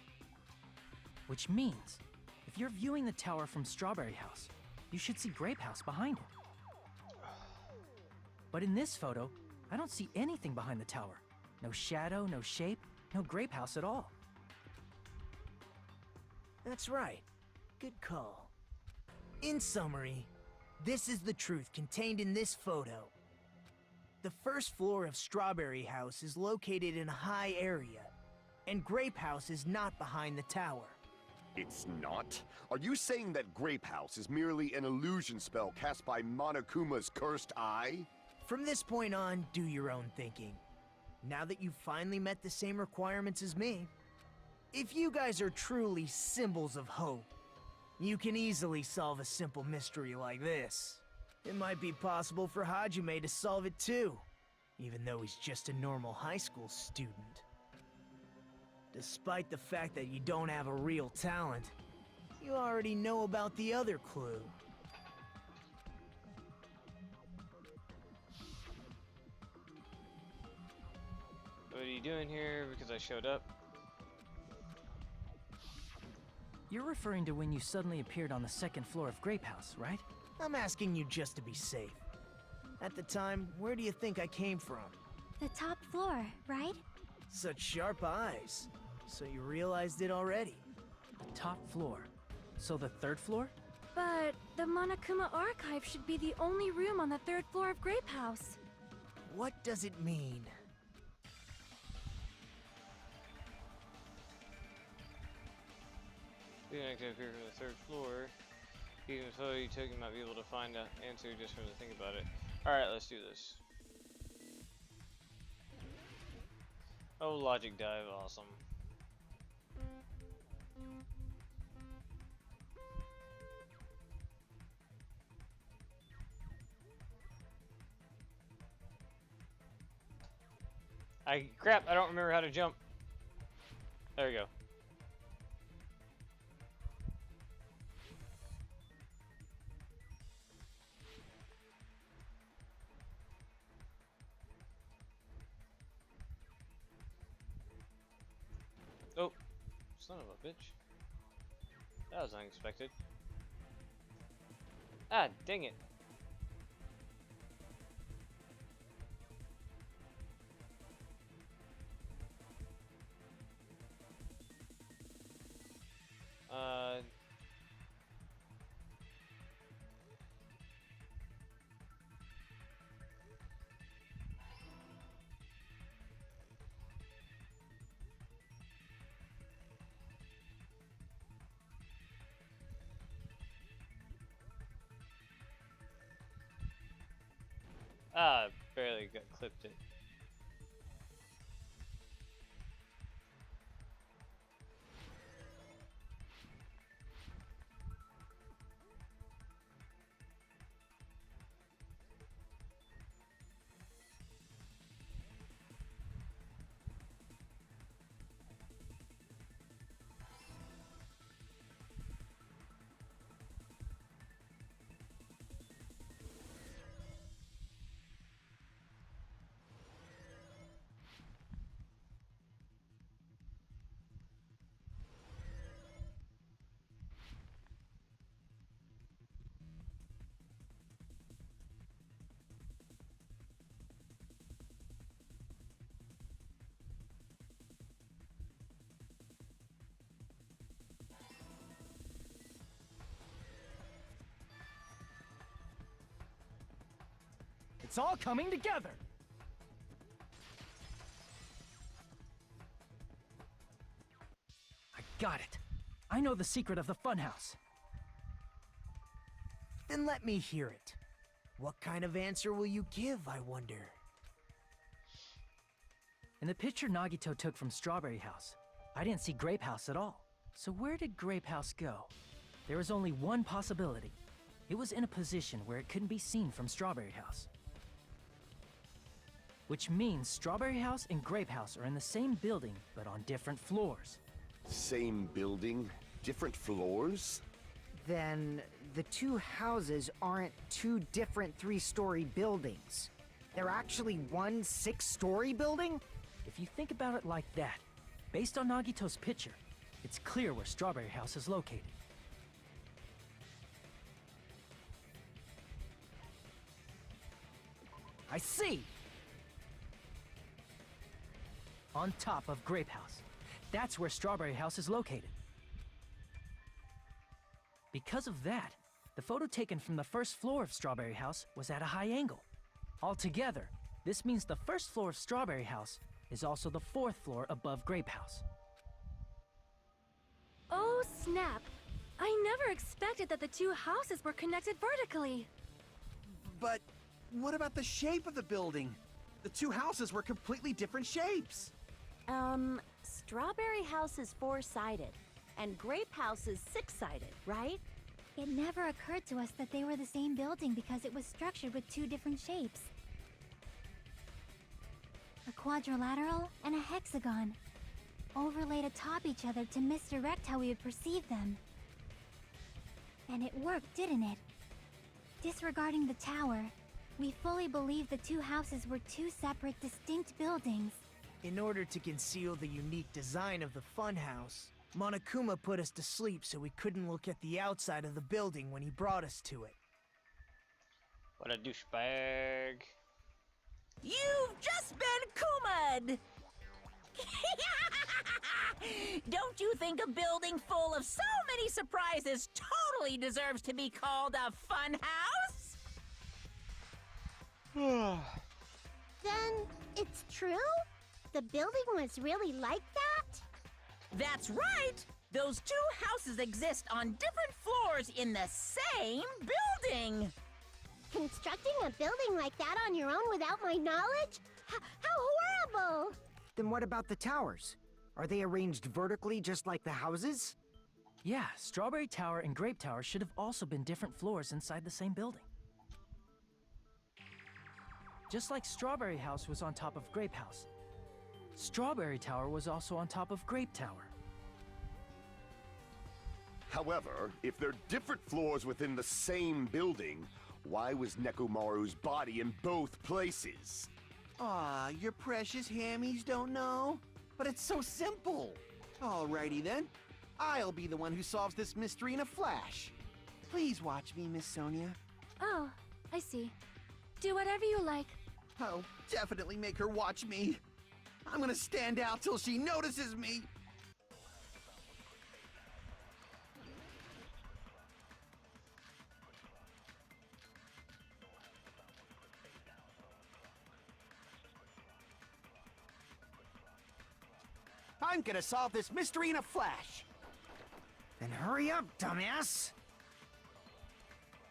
Which means, if you're viewing the tower from Strawberry House, you should see Grape House behind it. But in this photo, I don't see anything behind the tower. No shadow, no shape, no Grape House at all. That's right. Good call. In summary, this is the truth contained in this photo. The first floor of Strawberry House is located in a high area, and Grape House is not behind the tower. It's not? Are you saying that Grape House is merely an illusion spell cast by Monokuma's cursed eye? From this point on, do your own thinking. Now that you've finally met the same requirements as me, if you guys are truly symbols of hope, you can easily solve a simple mystery like this. It might be possible for Hajime to solve it too, even though he's just a normal high school student. Despite the fact that you don't have a real talent, you already know about the other clue. What are you doing here? Because I showed up. You're referring to when you suddenly appeared on the second floor of Grape House, right? I'm asking you just to be safe. At the time, where do you think I came from? The top floor, right? Such sharp eyes. So you realized it already? The top floor. So the third floor? But The Monokuma Archive should be the only room on the 3rd floor of Grape House. What does it mean? Being active here from the 3rd floor. Even though you took, you might be able to find an answer just from the think about it. Alright, let's do this. Oh, logic dive, awesome. Crap, I don't remember how to jump. There we go. Oh, son of a bitch. That was unexpected. Ah, dang it. Barely got clipped it. It's all coming together! I got it. I know the secret of the funhouse. Then let me hear it. What kind of answer will you give, I wonder? In the picture Nagito took from Strawberry House, I didn't see Grape House at all. So where did Grape House go? There was only one possibility. It was in a position where it couldn't be seen from Strawberry House. Which means Strawberry House and Grape House are in the same building, but on different floors. Same building, different floors? Then the two houses aren't two different 3-story buildings. They're actually one 6-story building? If you think about it like that, based on Nagito's picture, it's clear where Strawberry House is located. I see! On top of Grape House. That's where Strawberry House is located. Because of that, the photo taken from the 1st floor of Strawberry House was at a high angle. Altogether, this means the 1st floor of Strawberry House is also the 4th floor above Grape House. Oh, snap! I never expected that the two houses were connected vertically. But what about the shape of the building? The two houses were completely different shapes. Strawberry House is 4-sided, and Grape House is 6-sided, right? It never occurred to us that they were the same building because it was structured with two different shapes. A quadrilateral and a hexagon, overlaid atop each other to misdirect how we would perceive them. And it worked, didn't it? Disregarding the tower, we fully believed the two houses were two separate, distinct buildings. In order to conceal the unique design of the funhouse, Monokuma put us to sleep so we couldn't look at the outside of the building when he brought us to it. What a douchebag. You've just been Kuma'd! Don't you think a building full of so many surprises totally deserves to be called a fun house? Then it's true? The building was really like that? That's right! Those two houses exist on different floors in the same building! Constructing a building like that on your own without my knowledge? How horrible! Then what about the towers? Are they arranged vertically just like the houses? Yeah, Strawberry Tower and Grape Tower should have also been different floors inside the same building. Just like Strawberry House was on top of Grape House, Strawberry Tower was also on top of Grape Tower. However, if they're different floors within the same building, why was Nekomaru's body in both places? Aw, your precious hammies don't know? But it's so simple. Alrighty then. I'll be the one who solves this mystery in a flash. Please watch me, Miss Sonia. Oh, I see. Do whatever you like. I'll definitely make her watch me. I'm gonna stand out till she notices me. I'm gonna solve this mystery in a flash. Then hurry up, dumbass!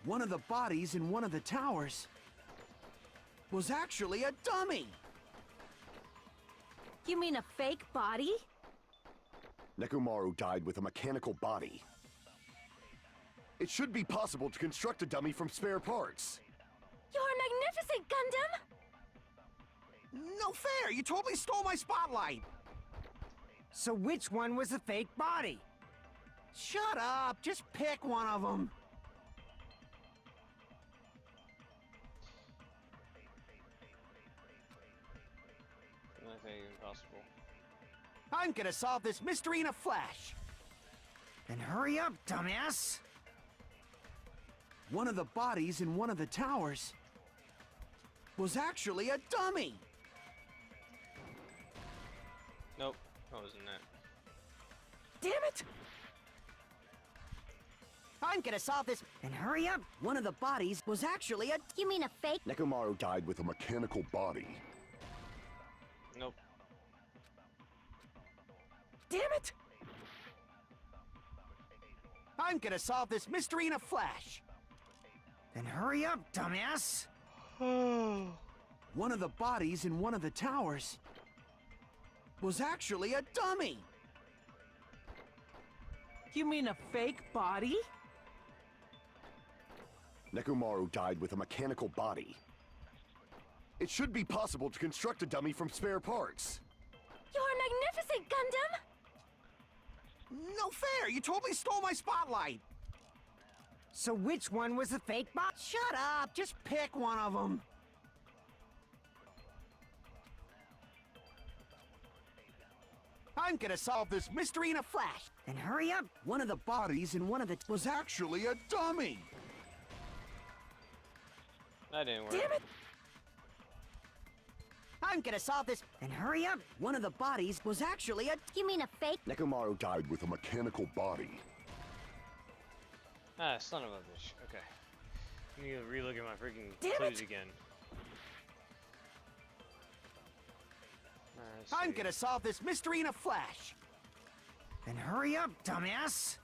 One of the bodies in one of the towers was actually a dummy. You mean a fake body? Nekomaru died with a mechanical body. It should be possible to construct a dummy from spare parts. You're magnificent, Gundam! No fair! You totally stole my spotlight! So which one was the fake body? Shut up! Just pick one of them! Nothing impossible. I'm gonna solve this mystery in a flash! Then hurry up, dumbass! One of the bodies in one of the towers was actually a dummy! Nope, that wasn't it. Damn it! I'm gonna solve this. Then hurry up! One of the bodies was actually a... You mean a fake? Nekomaru died with a mechanical body. Nope. Damn it! I'm gonna solve this mystery in a flash! Then hurry up, dumbass! One of the bodies in one of the towers was actually a dummy! You mean a fake body? Nekomaru died with a mechanical body. It should be possible to construct a dummy from spare parts. You're magnificent, Gundam! No fair! You totally stole my spotlight! So which one was the fake body? Shut up! Just pick one of them! I'm gonna solve this mystery in a flash! Then hurry up! One of the bodies in one of the... was actually a dummy! That didn't work. Damn it! I'm gonna solve this... Then hurry up! One of the bodies was actually a... You mean a fake? Nekomaru died with a mechanical body. Ah, son of a bitch. Okay. I need to relook at my freaking Damn clues it! again. Alright, let's I'm see. gonna solve this mystery in a flash! Then hurry up, dumbass!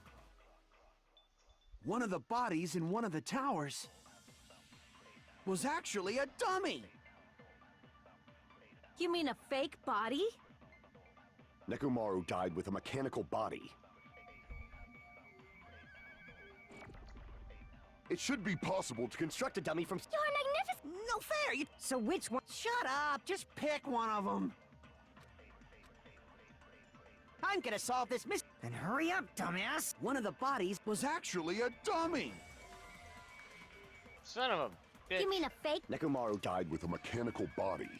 One of the bodies in one of the towers was actually a dummy! You mean a fake body? Nekomaru died with a mechanical body. It should be possible to construct a dummy from... You're magnificent! No fair! You... So which one? Shut up! Just pick one of them! I'm gonna solve this mystery. Then hurry up, dumbass! One of the bodies was actually a dummy! Son of a bitch. You mean a fake? Nekomaru died with a mechanical body.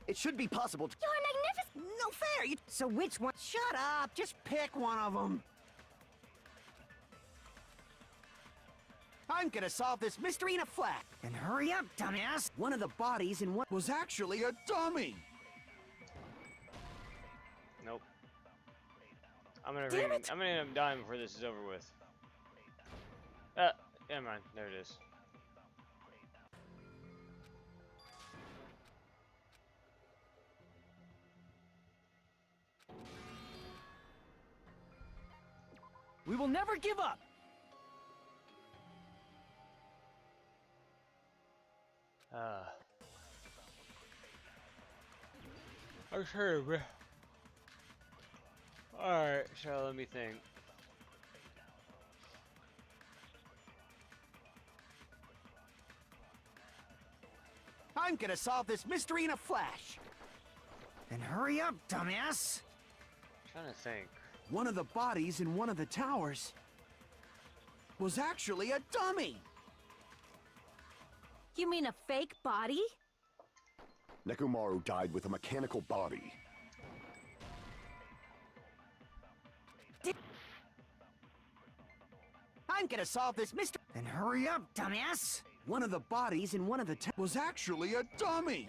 It should be possible to... You're magnificent! No fair! You... So which one? Shut up! Just pick one of them! I'm gonna solve this mystery in a flash! Then hurry up, dumbass! One of the bodies in one was actually a dummy! I'm gonna Damn it! I'm gonna end up dying before this is over with. Never mind. There it is. We will never give up! I'm sure, bro. Alright, so let me think. I'm gonna solve this mystery in a flash! Then hurry up, dumbass! I'm trying to think. One of the bodies in one of the towers was actually a dummy! You mean a fake body? Nekomaru died with a mechanical body. I'm gonna solve this mystery. Then hurry up, dumbass! One of the bodies in one of the was actually a dummy!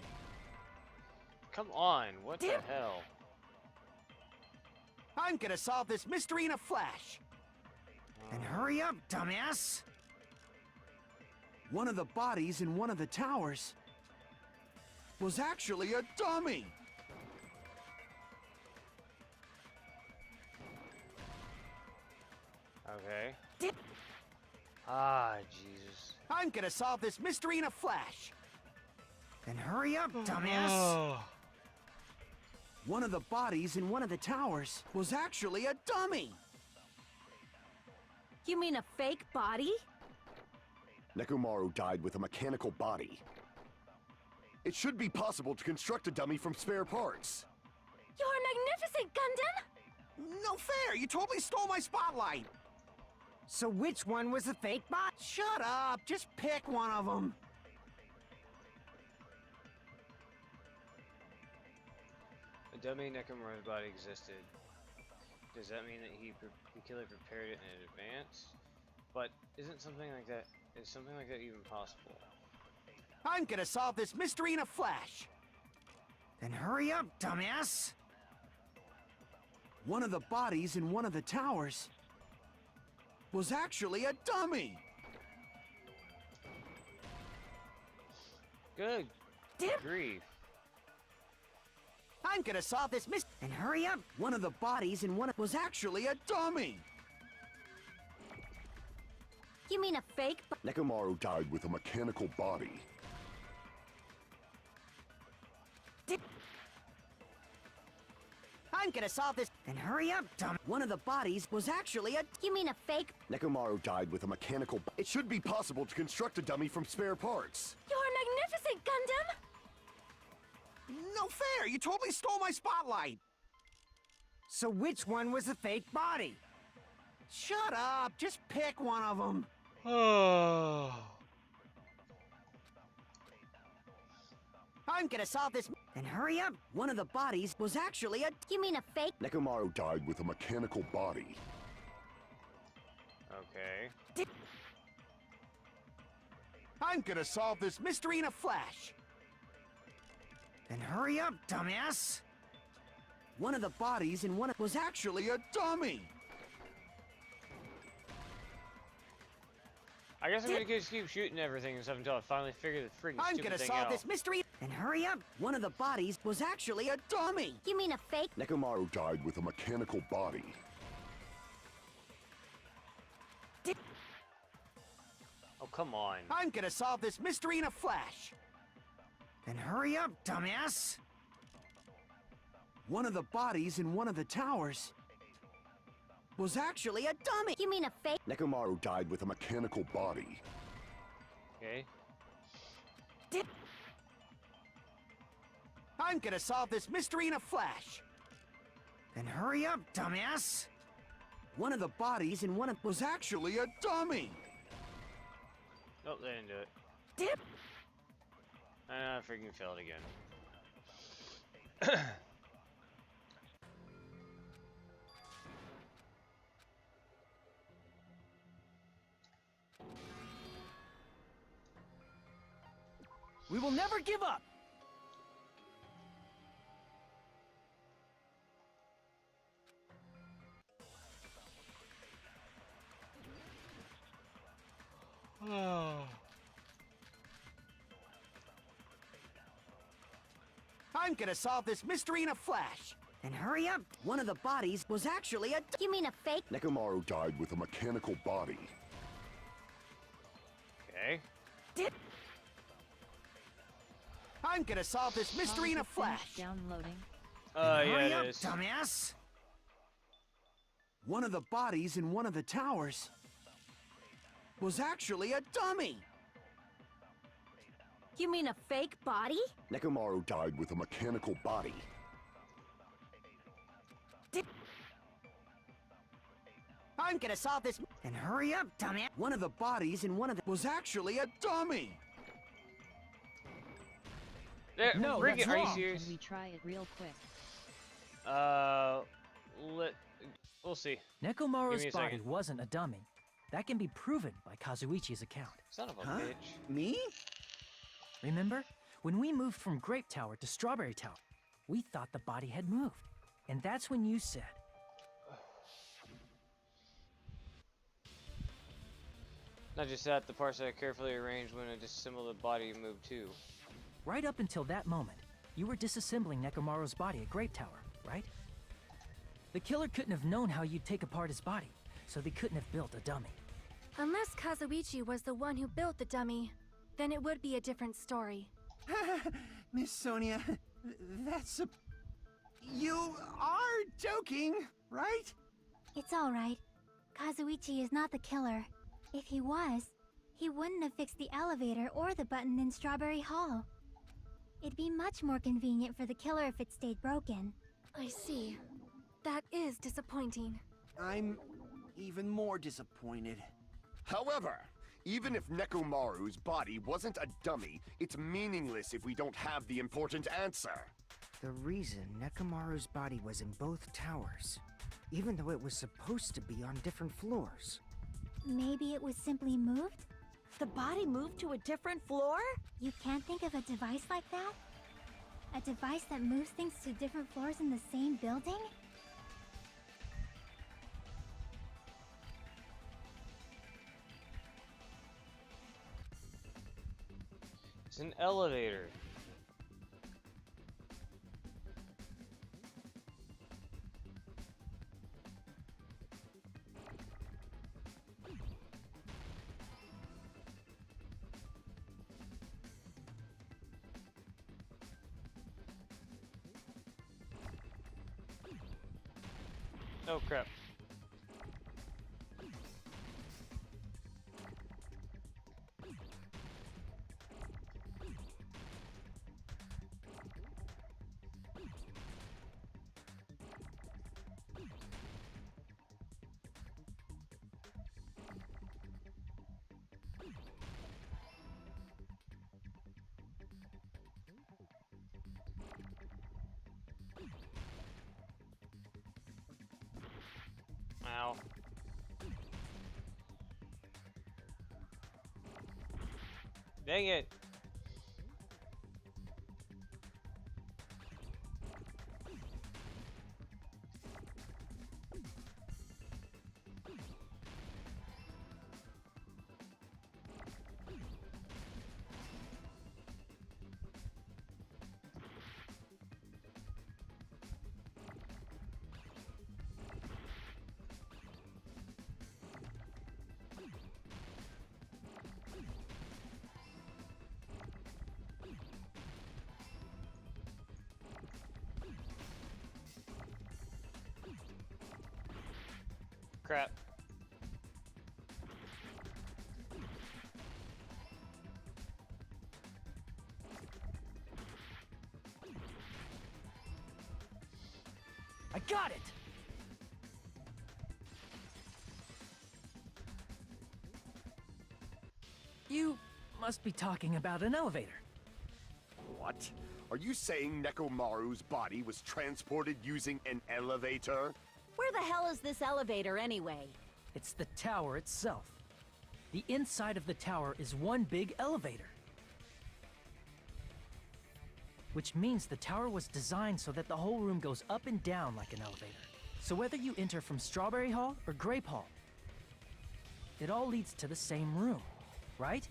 Come on, what the hell? I'm gonna solve this mystery in a flash! Then hurry up, dumbass! One of the bodies in one of the towers was actually a dummy! Okay. Ah, Jesus. I'm gonna solve this mystery in a flash! Then hurry up, dumbass! One of the bodies in one of the towers was actually a dummy! You mean a fake body? Nekomaru died with a mechanical body. It should be possible to construct a dummy from spare parts. You're magnificent, Gundam! No fair! You totally stole my spotlight! So which one was the fake bot? Shut up! Just pick one of them! A dummy Nekomaru's body existed. Does that mean that he clearly prepared it in advance? But isn't something like that? Is something like that even possible? I'm gonna solve this mystery in a flash! Then hurry up, dumbass! One of the bodies in one of the towers was actually a dummy! Good grief. I'm gonna solve this mystery. And hurry up! One of the bodies in one was actually a dummy! You mean a fake Nekomaru died with a mechanical body. I'm gonna solve this. And hurry up, dumb. One of the bodies was actually a. You mean a fake? Nekomaru died with a mechanical. It should be possible to construct a dummy from spare parts. You're magnificent, Gundam! No fair! You totally stole my spotlight! So which one was the fake body? Shut up! Just pick one of them! Oh. I'm gonna solve this. And hurry up! One of the bodies was actually a. You mean a fake? Nekomaru died with a mechanical body. Okay. I'm gonna solve this mystery in a flash! Then hurry up, dumbass! One of the bodies in one was actually a dummy! I guess I'm gonna just keep shooting everything and stuff until I finally figure the freaking I'm stupid gonna thing solve out. this mystery. And hurry up! One of the bodies was actually a dummy! You mean a fake? Nekomaru died with a mechanical body. Oh, come on. I'm gonna solve this mystery in a flash! Then hurry up, dumbass! One of the bodies in one of the towers was actually a dummy! You mean a fake? Nekomaru died with a mechanical body. Okay. I'm gonna solve this mystery in a flash! Then hurry up, dumbass! One of the bodies in one of was actually a dummy! Nope, they didn't do it. Dip! I freaking failed again. We will never give up! I'm gonna solve this mystery in a flash. And hurry up! One of the bodies was actually a... You mean a fake? Nekomaru died with a mechanical body. Okay. I'm gonna solve this mystery in a flash. Downloading. Yeah, Hurry it up, is. dumbass! One of the bodies in one of the towers was actually a dummy. You mean a fake body? Nekomaru died with a mechanical body. I'm gonna solve this... And hurry up, dumbass! One of the bodies in one of the... was actually a dummy. There, No, Ricky, that's are you wrong. serious? Can we try it real quick? We'll see. Nekomaru's Give me a body second. wasn't a dummy. That can be proven by Kazuichi's account. Son of a Huh? bitch. Me? Remember? When we moved from Grape Tower to Strawberry Tower, we thought the body had moved. And that's when you said, Not just that, the parts that I carefully arranged when I disassembled the body moved too. right up until that moment, you were disassembling Nekomaru's body at Grape Tower, right? The killer couldn't have known how you'd take apart his body, so they couldn't have built a dummy. Unless Kazuichi was the one who built the dummy, then it would be a different story. Miss Sonia, that's a... You are joking, right? It's alright. Kazuichi is not the killer. If he was, he wouldn't have fixed the elevator or the button in Strawberry Hall. It'd be much more convenient for the killer if it stayed broken. I see. That is disappointing. I'm even more disappointed. However, even if Nekomaru's body wasn't a dummy, it's meaningless if we don't have the important answer. The reason Nekomaru's body was in both towers, even though it was supposed to be on different floors. Maybe it was simply moved? The body moved to a different floor? You can't think of a device like that? A device that moves things to different floors in the same building? It's an elevator. Oh crap. Ow. Dang it. Crap. I got it! You must be talking about an elevator. What? Are you saying Nekomaru's body was transported using an elevator? Where the hell is this elevator anyway? It's the tower itself. The inside of the tower is one big elevator. Which means the tower was designed so that the whole room goes up and down like an elevator. So whether you enter from Strawberry Hall or Grape Hall, it all leads to the same room. right?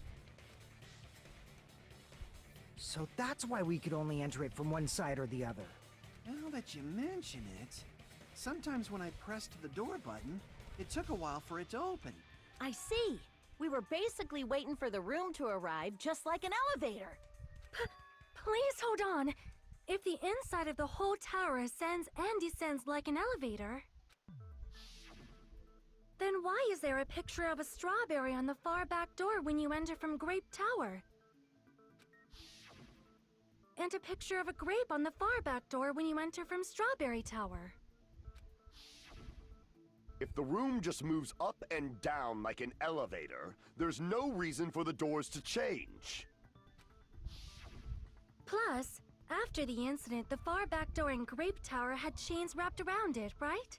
So that's why we could only enter it from one side or the other. Now that you mention it, sometimes when I pressed the door button, it took a while for it to open. I see. We were basically waiting for the room to arrive, just like an elevator. Please hold on. If the inside of the whole tower ascends and descends like an elevator, then why is there a picture of a strawberry on the far back door when you enter from Grape Tower? And a picture of a grape on the far back door when you enter from Strawberry Tower. If the room just moves up and down like an elevator, there's no reason for the doors to change. Plus, after the incident, the far back door in Grape Tower had chains wrapped around it, right?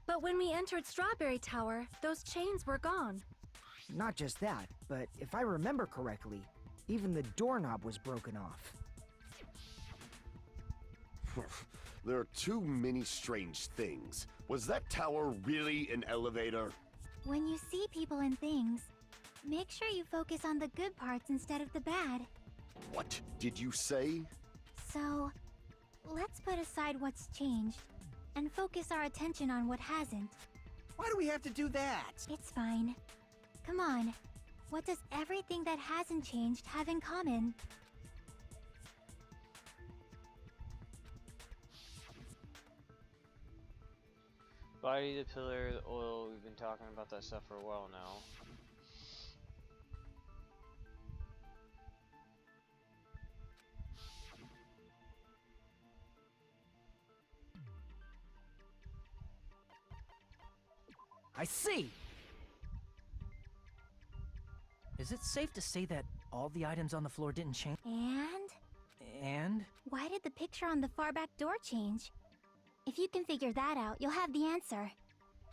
But when we entered Strawberry Tower, those chains were gone. Not just that, but if I remember correctly, even the doorknob was broken off. There are too many strange things. Was that tower really an elevator? When you see people and things, make sure you focus on the good parts instead of the bad. What did you say? So, let's put aside what's changed and focus our attention on what hasn't. Why do we have to do that? It's fine. Come on. What does everything that hasn't changed have in common? Body, the pillar, the oil. We've been talking about that stuff for a while now. I see! Is it safe to say that all the items on the floor didn't change? And why did the picture on the far back door change? If you can figure that out, you'll have the answer.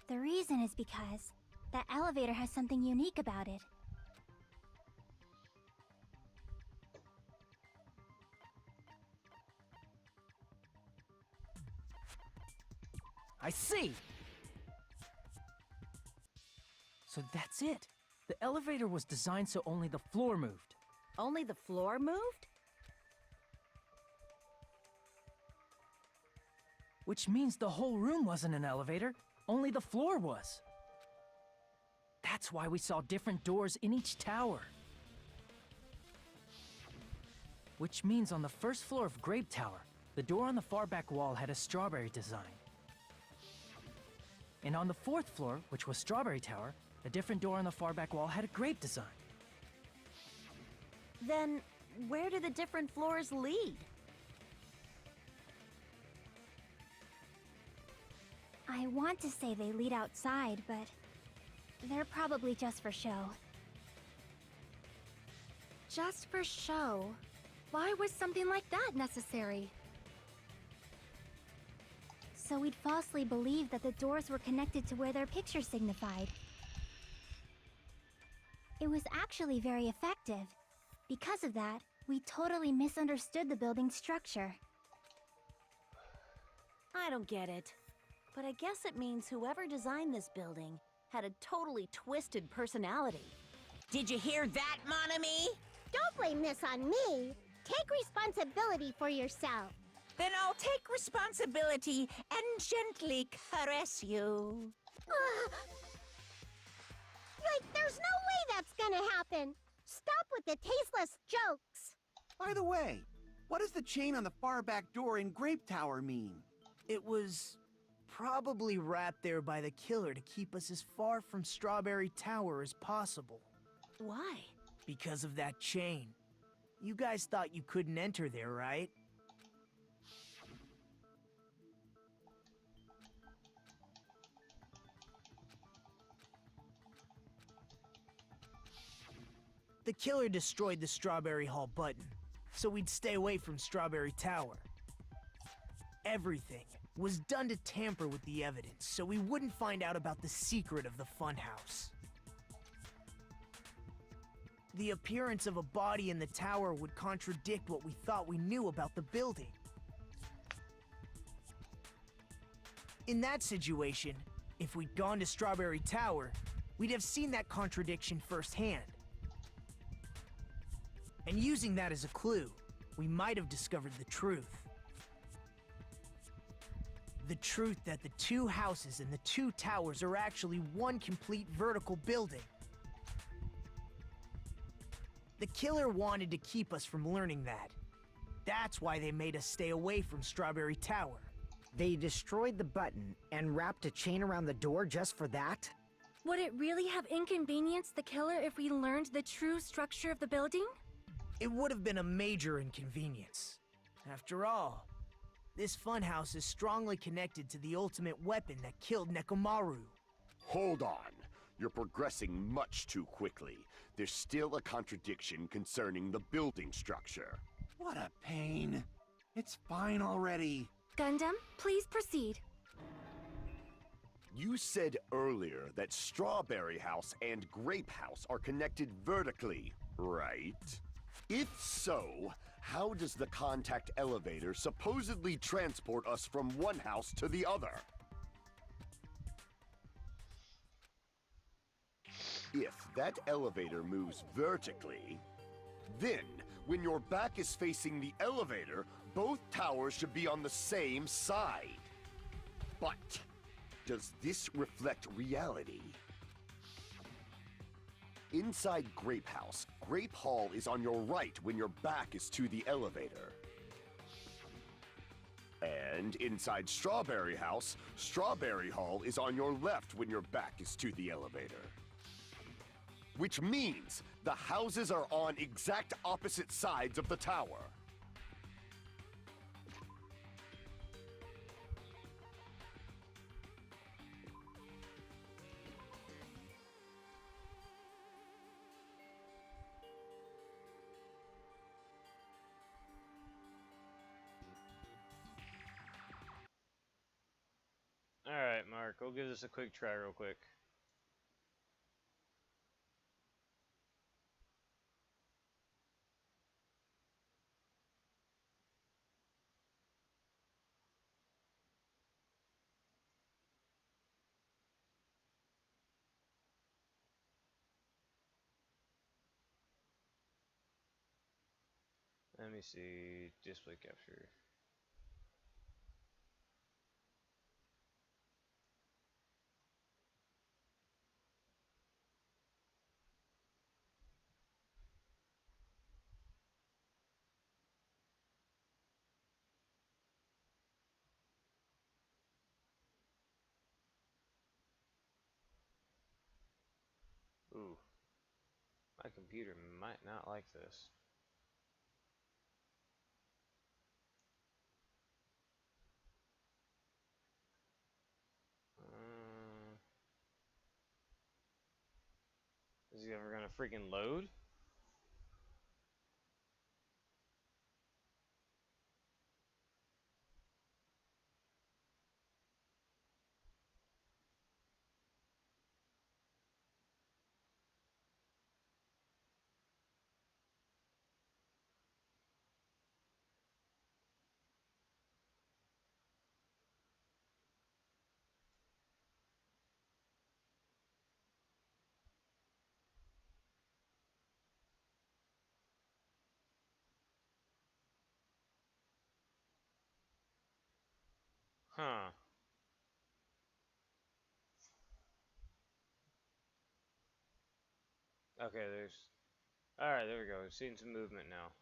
The reason is because that elevator has something unique about it. I see! So that's it. The elevator was designed so only the floor moved. Only the floor moved? Which means the whole room wasn't an elevator, only the floor was. That's why we saw different doors in each tower. Which means on the first floor of Grape Tower, the door on the far back wall had a strawberry design. And on the fourth floor, which was Strawberry Tower, a different door on the far back wall had a grape design. Then, where do the different floors lead? I want to say they lead outside, but they're probably just for show. Just for show? Why was something like that necessary? So we'd falsely believe that the doors were connected to where their picture signified. It was actually very effective. Because of that, we totally misunderstood the building's structure. I don't get it. But I guess it means whoever designed this building had a totally twisted personality. Did you hear that, mon ami? Don't blame this on me. Take responsibility for yourself. Then I'll take responsibility and gently caress you. Like, there's no way that's gonna happen. Stop with the tasteless jokes. By the way, what does the chain on the far back door in Grape Tower mean? It was probably wrapped there by the killer to keep us as far from Strawberry Tower as possible. Why? Because of that chain. You guys thought you couldn't enter there, right? The killer destroyed the Strawberry Hall button, so we'd stay away from Strawberry Tower. Everything was done to tamper with the evidence, so we wouldn't find out about the secret of the funhouse. The appearance of a body in the tower would contradict what we thought we knew about the building. In that situation, if we'd gone to Strawberry Tower, we'd have seen that contradiction firsthand. And using that as a clue, we might have discovered the truth. The truth that the two houses and the two towers are actually one complete vertical building. The killer wanted to keep us from learning that. That's why they made us stay away from Strawberry Tower. They destroyed the button and wrapped a chain around the door just for that? Would it really have inconvenienced the killer if we learned the true structure of the building? It would have been a major inconvenience. After all, this funhouse is strongly connected to the ultimate weapon that killed Nekomaru. Hold on. You're progressing much too quickly. There's still a contradiction concerning the building structure. What a pain. It's fine already. Gundam, please proceed. You said earlier that Strawberry House and Grape House are connected vertically, right? If so, how does the contact elevator supposedly transport us from one house to the other? If that elevator moves vertically, then when your back is facing the elevator, both towers should be on the same side. But does this reflect reality? Inside Grape House, Grape Hall is on your right when your back is to the elevator. And inside Strawberry House, Strawberry Hall is on your left when your back is to the elevator. Which means the houses are on exact opposite sides of the tower. Alright, Mark, we'll give this a quick try real quick. Let me see, display capture. Ooh, my computer might not like this. Is he ever gonna freaking load? Huh. Okay, there's... Alright, there we go. We've seen some movement now.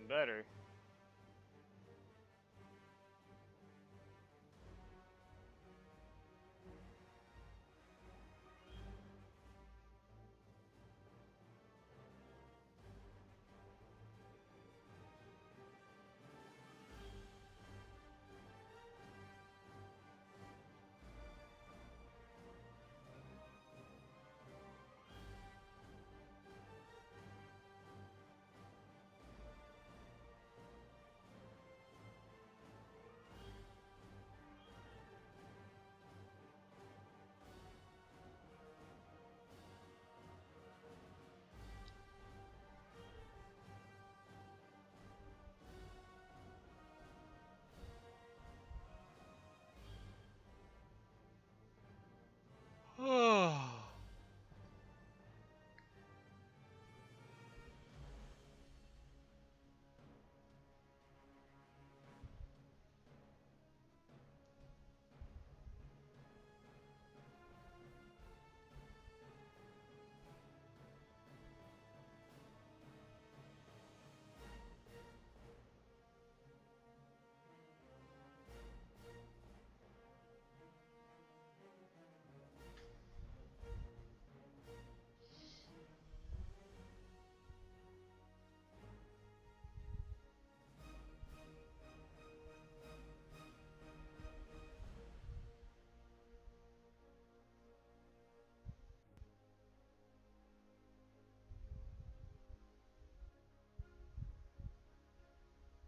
Better.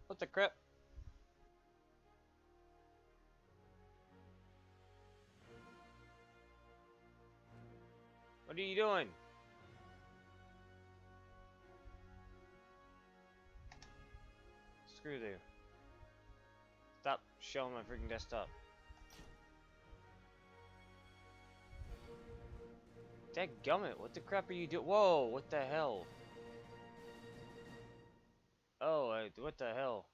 What the crap? What are you doing? Screw you. Stop showing my freaking desktop. Dadgummit, what the crap are you doing? Whoa, what the hell? Oh, what the hell?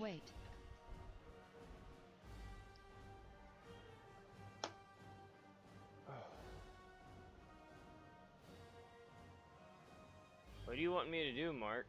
Wait. What do you want me to do, Mark?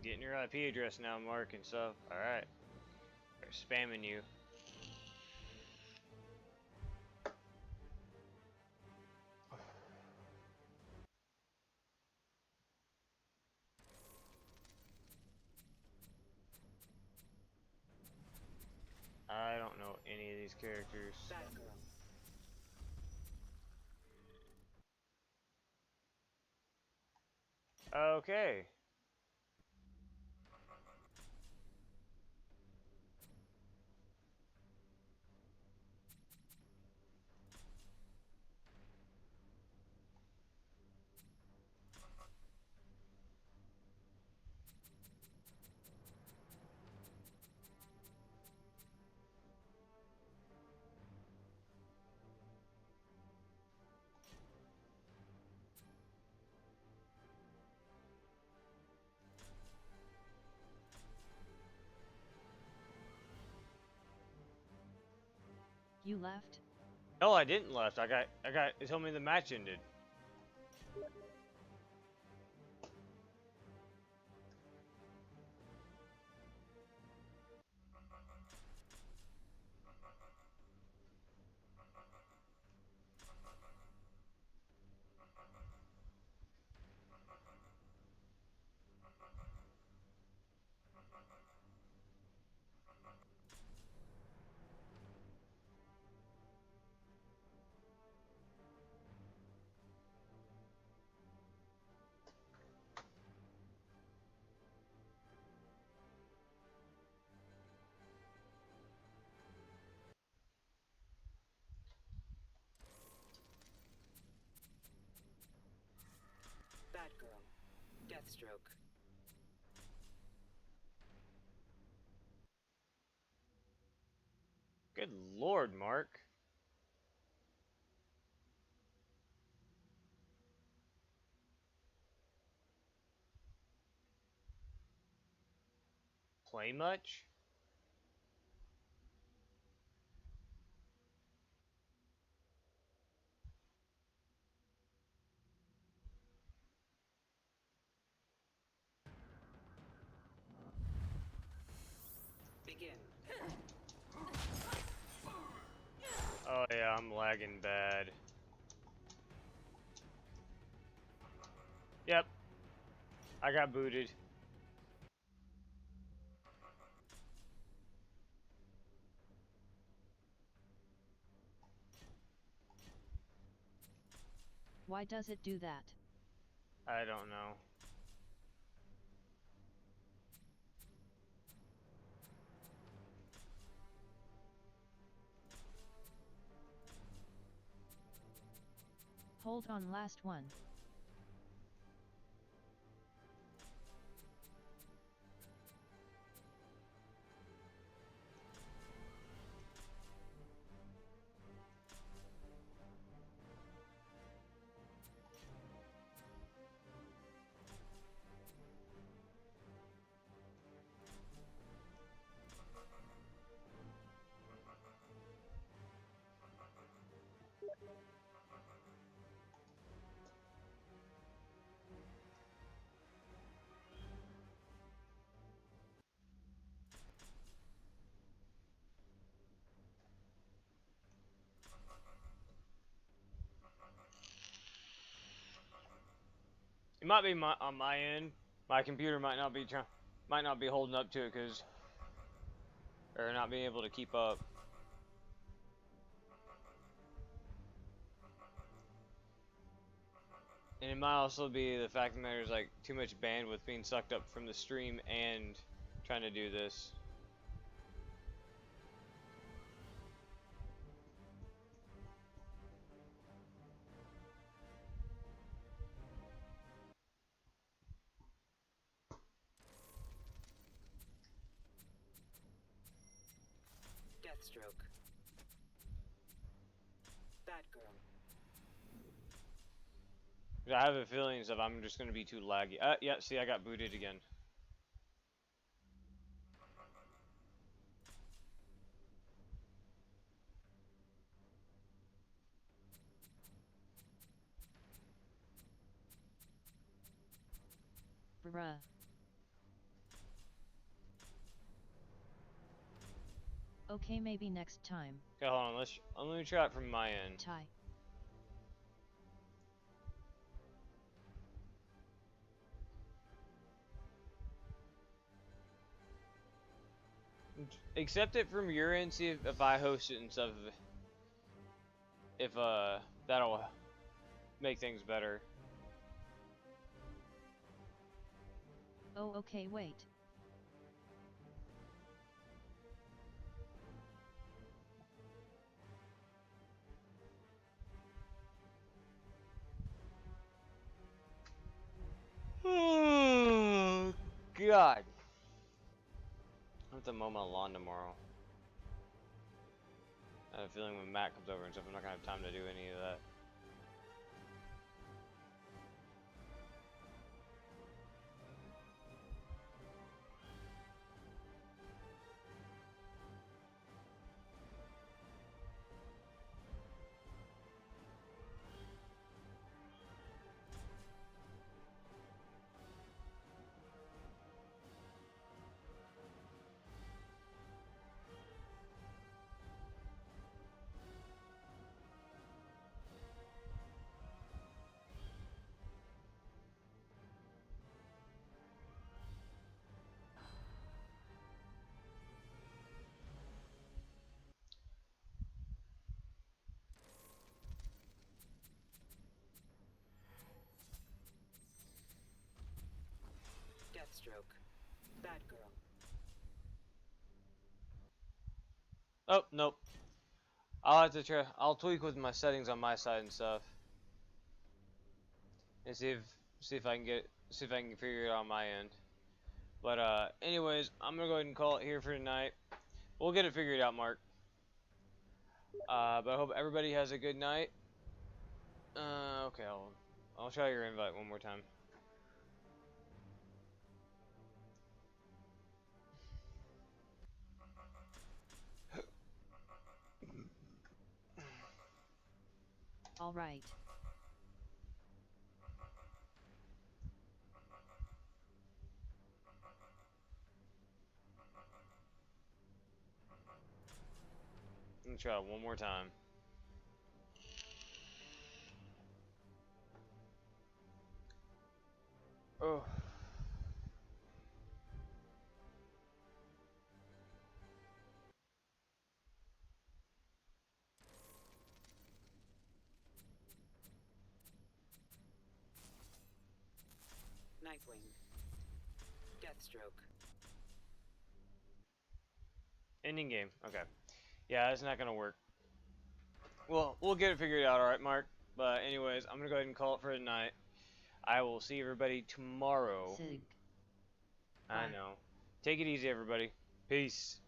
Getting your IP address now, Mark, and stuff. Alright. They're spamming you. I don't know any of these characters. Okay. You left? No, I didn't left. It told me the match ended. Batgirl. Deathstroke. Good lord, Mark. Play much? Begin. Oh yeah, I'm lagging bad. Yep. I got booted. Why does it do that? I don't know. Hold on, last one. It might be on my end. My computer might not be holding up to it or not being able to keep up. And it might also be the fact that there's like too much bandwidth being sucked up from the stream and trying to do this. Deathstroke. Batgirl. I have a feeling that I'm just gonna be too laggy. Yeah, see, I got booted again. Bruh. Okay, maybe next time. Okay, hold on. Let me try it from my end. Tie. Accept it from your end. See if I host it and stuff. If that'll make things better. Oh, okay, wait. Oh, God. I have to mow my lawn tomorrow. I have a feeling when Matt comes over and stuff, I'm not gonna have time to do any of that. Deathstroke. Batgirl. Oh, nope. I'll have to try. I'll tweak with my settings on my side and stuff, and see if I can figure it out on my end. But anyways, I'm gonna go ahead and call it here for tonight. We'll get it figured out, Mark. But I hope everybody has a good night. Okay, I'll try your invite one more time. All right. Let me try it one more time. Oh. Nightwing. Deathstroke. Ending game. Okay. Yeah, that's not gonna work. Well, we'll get it figured out, alright, Mark? But anyways, I'm gonna go ahead and call it for tonight. I will see everybody tomorrow. Sig. I know. Take it easy, everybody. Peace.